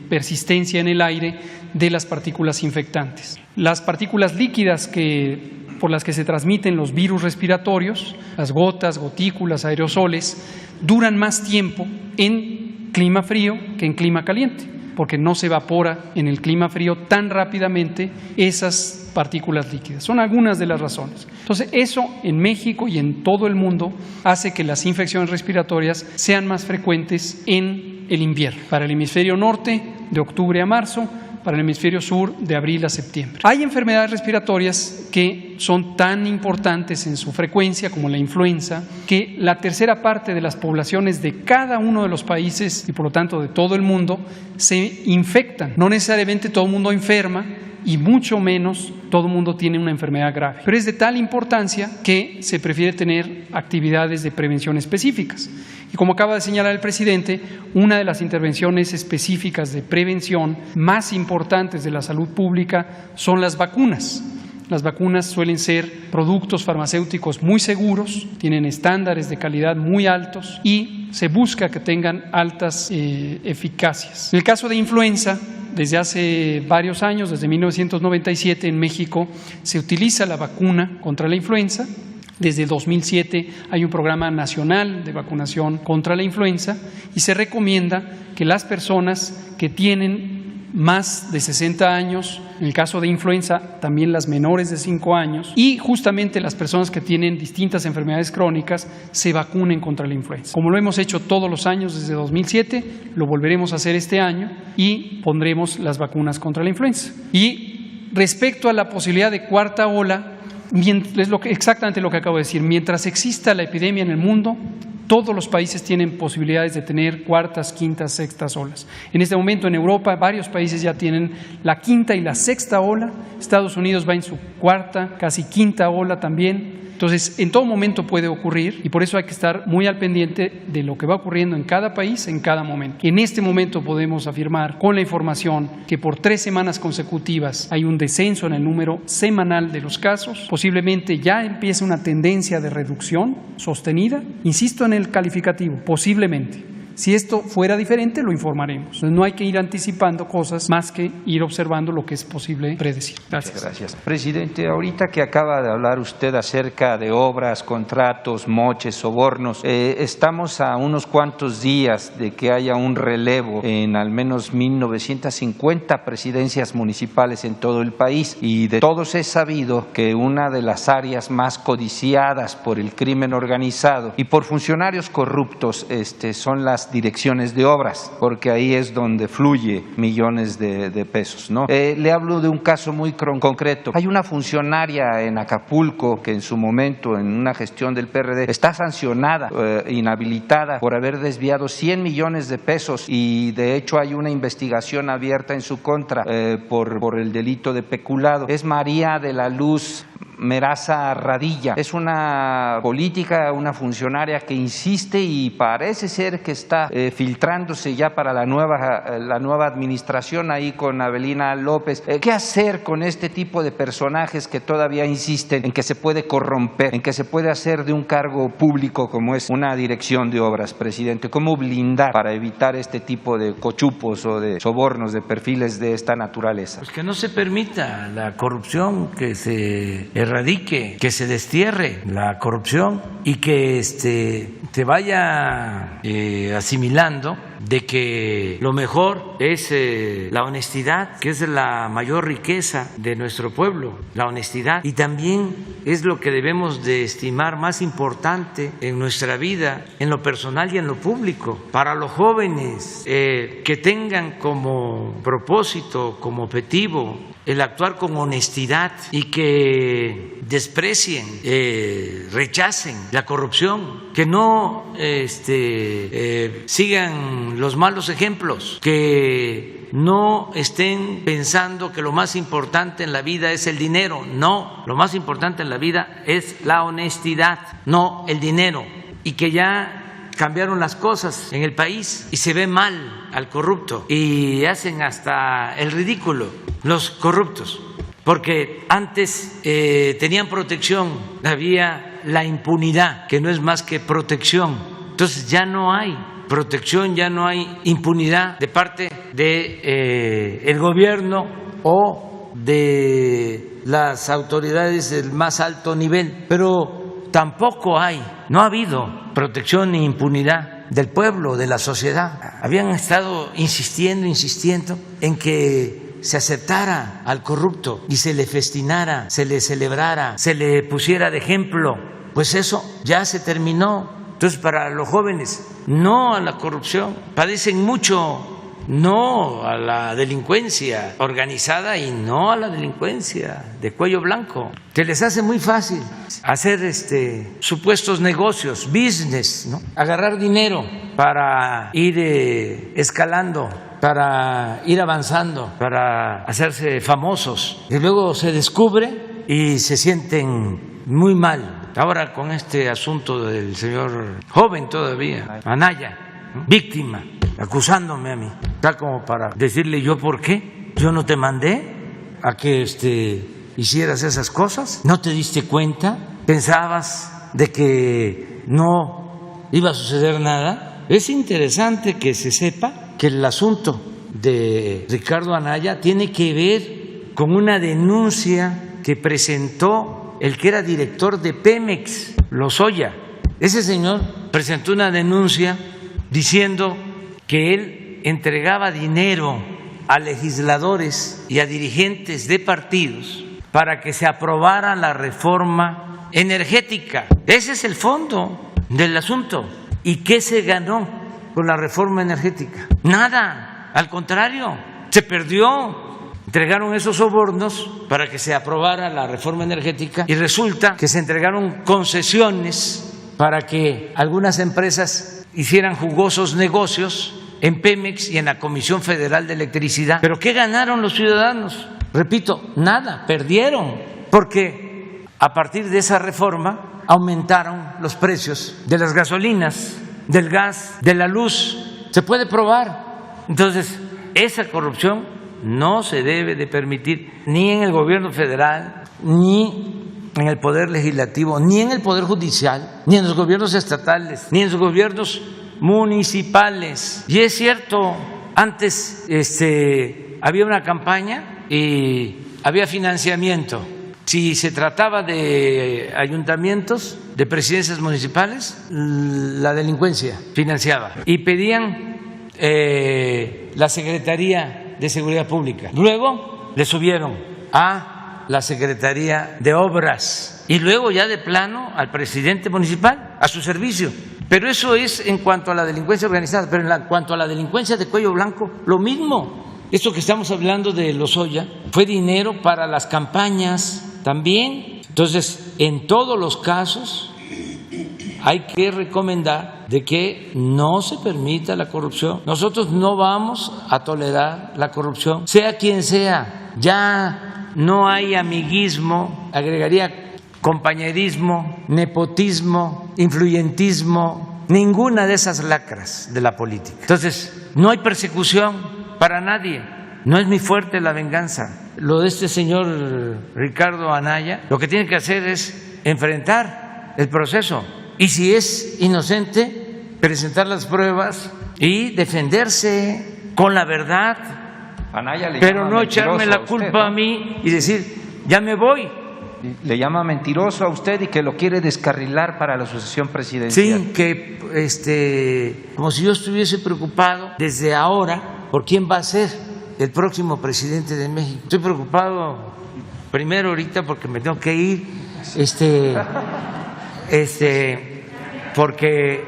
persistencia en el aire de las partículas infectantes. Las partículas líquidas por las que se transmiten los virus respiratorios, las gotas, gotículas, aerosoles, duran más tiempo en clima frío que en clima caliente, porque no se evapora en el clima frío tan rápidamente esas partículas líquidas. Son algunas de las razones. Entonces, eso en México y en todo el mundo hace que las infecciones respiratorias sean más frecuentes en el invierno. Para el hemisferio norte, de octubre a marzo; para el hemisferio sur, de abril a septiembre. Hay enfermedades respiratorias que son tan importantes en su frecuencia como la influenza, que la tercera parte de las poblaciones de cada uno de los países y por lo tanto de todo el mundo se infectan. No necesariamente todo el mundo enferma y mucho menos todo el mundo tiene una enfermedad grave. Pero es de tal importancia que se prefiere tener actividades de prevención específicas. Y como acaba de señalar el presidente, una de las intervenciones específicas de prevención más importantes de la salud pública son las vacunas. Las vacunas suelen ser productos farmacéuticos muy seguros, tienen estándares de calidad muy altos y se busca que tengan altas eficacias. En el caso de influenza, desde hace varios años, desde 1997 en México, se utiliza la vacuna contra la influenza. Desde 2007 hay un programa nacional de vacunación contra la influenza y se recomienda que las personas que tienen más de 60 años, en el caso de influenza también las menores de 5 años y justamente las personas que tienen distintas enfermedades crónicas se vacunen contra la influenza. Como lo hemos hecho todos los años desde 2007, lo volveremos a hacer este año y pondremos las vacunas contra la influenza. Y respecto a la posibilidad de cuarta ola, es exactamente lo que acabo de decir. Mientras exista la epidemia en el mundo, todos los países tienen posibilidades de tener cuartas, quintas, sextas olas. En este momento en Europa varios países ya tienen la quinta y la sexta ola. Estados Unidos va en su cuarta, casi quinta ola también. Entonces, en todo momento puede ocurrir y por eso hay que estar muy al pendiente de lo que va ocurriendo en cada país, en cada momento. En este momento podemos afirmar con la información que por 3 semanas consecutivas hay un descenso en el número semanal de los casos. Posiblemente ya empiece una tendencia de reducción sostenida. Insisto en el calificativo, posiblemente. Si esto fuera diferente, lo informaremos. Entonces, no hay que ir anticipando cosas más que ir observando lo que es posible predecir. Gracias. Gracias. Presidente, ahorita que acaba de hablar usted acerca de obras, contratos, moches, sobornos, estamos a unos cuantos días de que haya un relevo en al menos 1950 presidencias municipales en todo el país y de todos es sabido que una de las áreas más codiciadas por el crimen organizado y por funcionarios corruptos son las direcciones de obras, porque ahí es donde fluye millones de pesos, ¿no? Le hablo de un caso muy concreto. Hay una funcionaria en Acapulco que en su momento, en una gestión del PRD, está sancionada, inhabilitada por haber desviado 100 millones de pesos y de hecho hay una investigación abierta en su contra por el delito de peculado. Es María de la Luz Meraza Radilla. Es una política, una funcionaria que insiste y parece ser que está filtrándose ya para la nueva administración ahí con Abelina López. ¿Qué hacer con este tipo de personajes que todavía insisten en que se puede corromper, en que se puede hacer de un cargo público como es una dirección de obras, presidente? ¿Cómo blindar para evitar este tipo de cochupos o de sobornos de perfiles de esta naturaleza? Pues que no se permita la corrupción, que se erradique, que se destierre la corrupción y que se vaya asimilando de que lo mejor es la honestidad, que es la mayor riqueza de nuestro pueblo, la honestidad, y también es lo que debemos de estimar más importante en nuestra vida, en lo personal y en lo público. Para los jóvenes que tengan como propósito, como objetivo, el actuar con honestidad y que desprecien, rechacen la corrupción, que no sigan los malos ejemplos, que no estén pensando que lo más importante en la vida es el dinero. No, lo más importante en la vida es la honestidad, no el dinero, y que ya cambiaron las cosas en el país y se ve mal al corrupto y hacen hasta el ridículo los corruptos, porque antes tenían protección, había la impunidad, que no es más que protección. Entonces ya no hay protección, ya no hay impunidad de parte de el gobierno o de las autoridades del más alto nivel, pero tampoco no ha habido protección ni impunidad del pueblo, de la sociedad. Habían estado insistiendo en que se aceptara al corrupto y se le festinara, se le celebrara, se le pusiera de ejemplo. Pues eso ya se terminó. Entonces, para los jóvenes, no a la corrupción, padecen mucho, no a la delincuencia organizada y no a la delincuencia de cuello blanco. Se les hace muy fácil hacer supuestos negocios, business, ¿no? Agarrar dinero para ir escalando, para ir avanzando, para hacerse famosos. Y luego se descubre y se sienten muy mal. Ahora con este asunto del señor joven todavía, Anaya, víctima, acusándome a mí, está como para decirle yo por qué, yo no te mandé a que hicieras esas cosas, no te diste cuenta, pensabas de que no iba a suceder nada. Es interesante que se sepa que el asunto de Ricardo Anaya tiene que ver con una denuncia que presentó el que era director de Pemex, Lozoya. Ese señor presentó una denuncia diciendo que él entregaba dinero a legisladores y a dirigentes de partidos para que se aprobara la reforma energética. Ese es el fondo del asunto. ¿Y qué se ganó con la reforma energética? Nada, al contrario, se perdió. Entregaron esos sobornos para que se aprobara la reforma energética y resulta que se entregaron concesiones para que algunas empresas hicieran jugosos negocios en Pemex y en la Comisión Federal de Electricidad. ¿Pero qué ganaron los ciudadanos? Repito, nada, perdieron, porque a partir de esa reforma aumentaron los precios de las gasolinas, del gas, de la luz. Se puede probar. Entonces, esa corrupción no se debe de permitir ni en el gobierno federal, ni en el poder legislativo, ni en el poder judicial, ni en los gobiernos estatales, ni en los gobiernos municipales. Y es cierto, antes había una campaña y había financiamiento. Si se trataba de ayuntamientos, de presidencias municipales, la delincuencia financiaba y pedían la Secretaría de Seguridad Pública. Luego le subieron a la Secretaría de Obras y luego ya de plano al presidente municipal, a su servicio. Pero eso es en cuanto a la delincuencia organizada, pero en cuanto a la delincuencia de cuello blanco, lo mismo. Esto que estamos hablando de Lozoya fue dinero para las campañas también. Entonces, en todos los casos hay que recomendar de que no se permita la corrupción. Nosotros no vamos a tolerar la corrupción, sea quien sea. Ya no hay amiguismo, agregaría compañerismo, nepotismo, influyentismo, ninguna de esas lacras de la política. Entonces, no hay persecución para nadie. No es muy fuerte la venganza. Lo de este señor Ricardo Anaya, lo que tiene que hacer es enfrentar el proceso. Y si es inocente, presentar las pruebas y defenderse con la verdad, pero no echarme la culpa a mí y decir, ya me voy, Le llama mentiroso a usted y que lo quiere descarrilar para la sucesión presidencial. Sí, que como si yo estuviese preocupado desde ahora por quién va a ser el próximo presidente de México. Estoy preocupado primero ahorita porque me tengo que ir, porque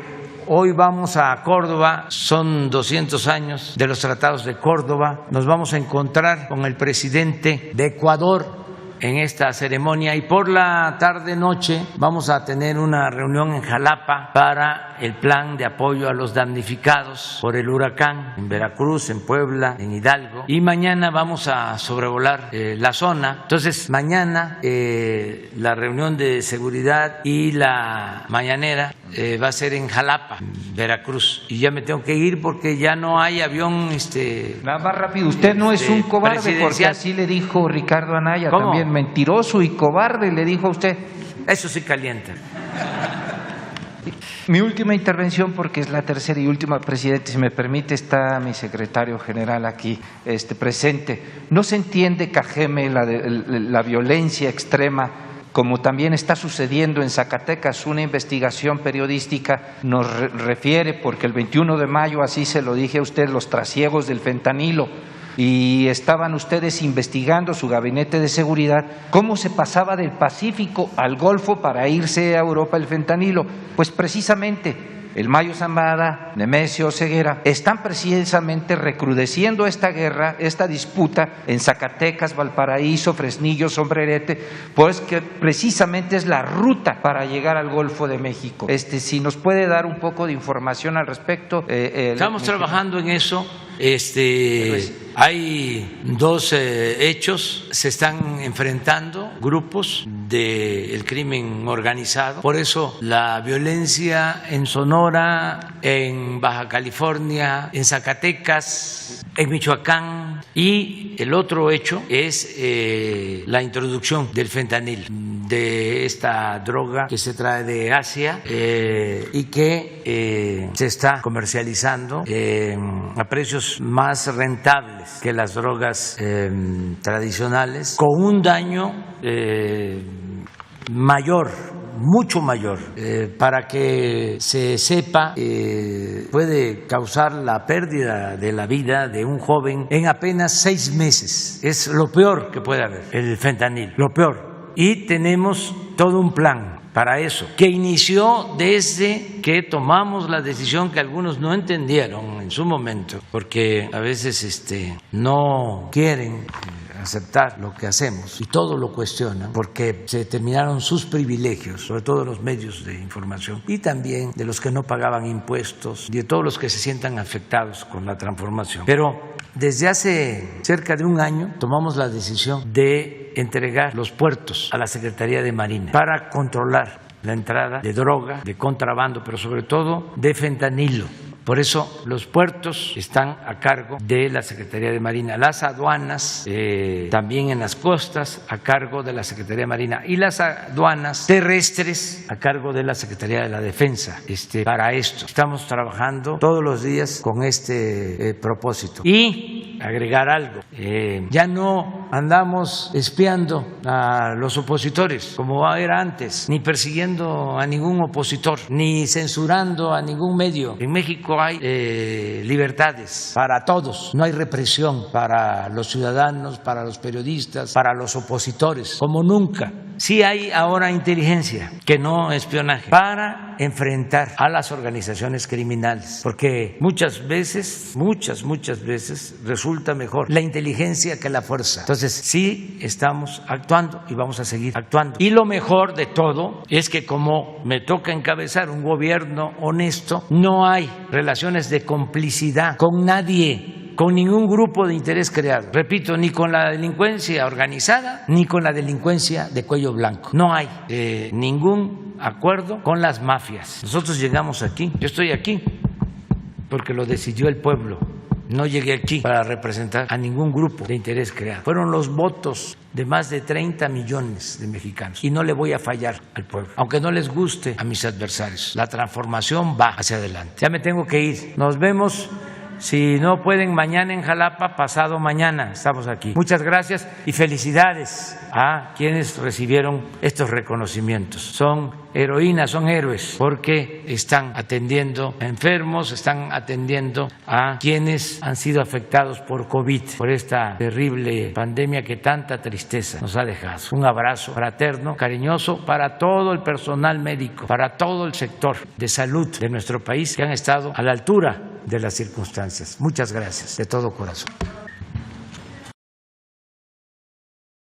hoy vamos a Córdoba, son 200 años de los tratados de Córdoba, nos vamos a encontrar con el presidente de Ecuador en esta ceremonia y por la tarde-noche vamos a tener una reunión en Jalapa para el plan de apoyo a los damnificados por el huracán en Veracruz, en Puebla, en Hidalgo, y mañana vamos a sobrevolar la zona. Entonces mañana la reunión de seguridad y la mañanera va a ser en Jalapa, Veracruz, y ya me tengo que ir porque ya no hay avión. Nada más rápido, usted no es un cobarde, porque así le dijo Ricardo Anaya. ¿Cómo? También mentiroso y cobarde le dijo a usted. Eso sí calienta. Mi última intervención, porque es la tercera y última, presidente, si me permite, está mi secretario general aquí presente. No se entiende que ajeme la violencia extrema, como también está sucediendo en Zacatecas. Una investigación periodística nos refiere, porque el 21 de mayo, así se lo dije a usted, los trasiegos del fentanilo, y estaban ustedes investigando, su gabinete de seguridad, cómo se pasaba del Pacífico al Golfo para irse a Europa el fentanilo. Pues precisamente el Mayo Zambada, Nemesio Ceguera, están precisamente recrudeciendo esta guerra, esta disputa en Zacatecas, Valparaíso, Fresnillo, Sombrerete, pues que precisamente es la ruta para llegar al Golfo de México. Si nos puede dar un poco de información al respecto. Estamos trabajando en eso. Hay dos hechos, se están enfrentando grupos del crimen organizado, por eso la violencia en Sonora, en Baja California, en Zacatecas, en Michoacán, y el otro hecho es la introducción del fentanil, de esta droga que se trae de Asia y que se está comercializando a precios más rentables que las drogas tradicionales, con un daño mayor, mucho mayor. Para que se sepa, puede causar la pérdida de la vida de un joven en apenas 6 meses. Es lo peor que puede haber, el fentanil, lo peor. Y tenemos todo un plan para eso, que inició desde que tomamos la decisión, que algunos no entendieron en su momento, porque a veces no quieren aceptar lo que hacemos y todo lo cuestionan, porque se terminaron sus privilegios, sobre todo los medios de información, y también de los que no pagaban impuestos, y de todos los que se sientan afectados con la transformación. Pero desde hace cerca de un año tomamos la decisión de entregar los puertos a la Secretaría de Marina para controlar la entrada de droga, de contrabando, pero sobre todo de fentanilo. Por eso los puertos están a cargo de la Secretaría de Marina, las aduanas también en las costas a cargo de la Secretaría de Marina, y las aduanas terrestres a cargo de la Secretaría de la Defensa. Para esto estamos trabajando todos los días con este propósito. Y agregar algo, ya no andamos espiando a los opositores como era antes, ni persiguiendo a ningún opositor, ni censurando a ningún medio. En México hay libertades para todos, no hay represión para los ciudadanos, para los periodistas, para los opositores, como nunca. Sí hay ahora inteligencia, que no espionaje, para enfrentar a las organizaciones criminales, porque muchas veces resulta mejor la inteligencia que la fuerza. Entonces sí estamos actuando y vamos a seguir actuando. Y lo mejor de todo es que, como me toca encabezar un gobierno honesto, no hay relaciones de complicidad con nadie, con ningún grupo de interés creado. Repito, ni con la delincuencia organizada, ni con la delincuencia de cuello blanco. No hay ningún acuerdo con las mafias. Nosotros llegamos aquí, yo estoy aquí porque lo decidió el pueblo. No llegué aquí para representar a ningún grupo de interés creado. Fueron los votos de más de 30 millones de mexicanos, y no le voy a fallar al pueblo, aunque no les guste a mis adversarios. La transformación va hacia adelante. Ya me tengo que ir. Nos vemos Si no pueden mañana en Jalapa, pasado mañana estamos aquí. Muchas gracias y felicidades a quienes recibieron estos reconocimientos. Son heroínas, son héroes, porque están atendiendo a enfermos, están atendiendo a quienes han sido afectados por COVID, por esta terrible pandemia que tanta tristeza nos ha dejado. Un abrazo fraterno, cariñoso para todo el personal médico, para todo el sector de salud de nuestro país que han estado a la altura de las circunstancias. Muchas gracias, de todo corazón.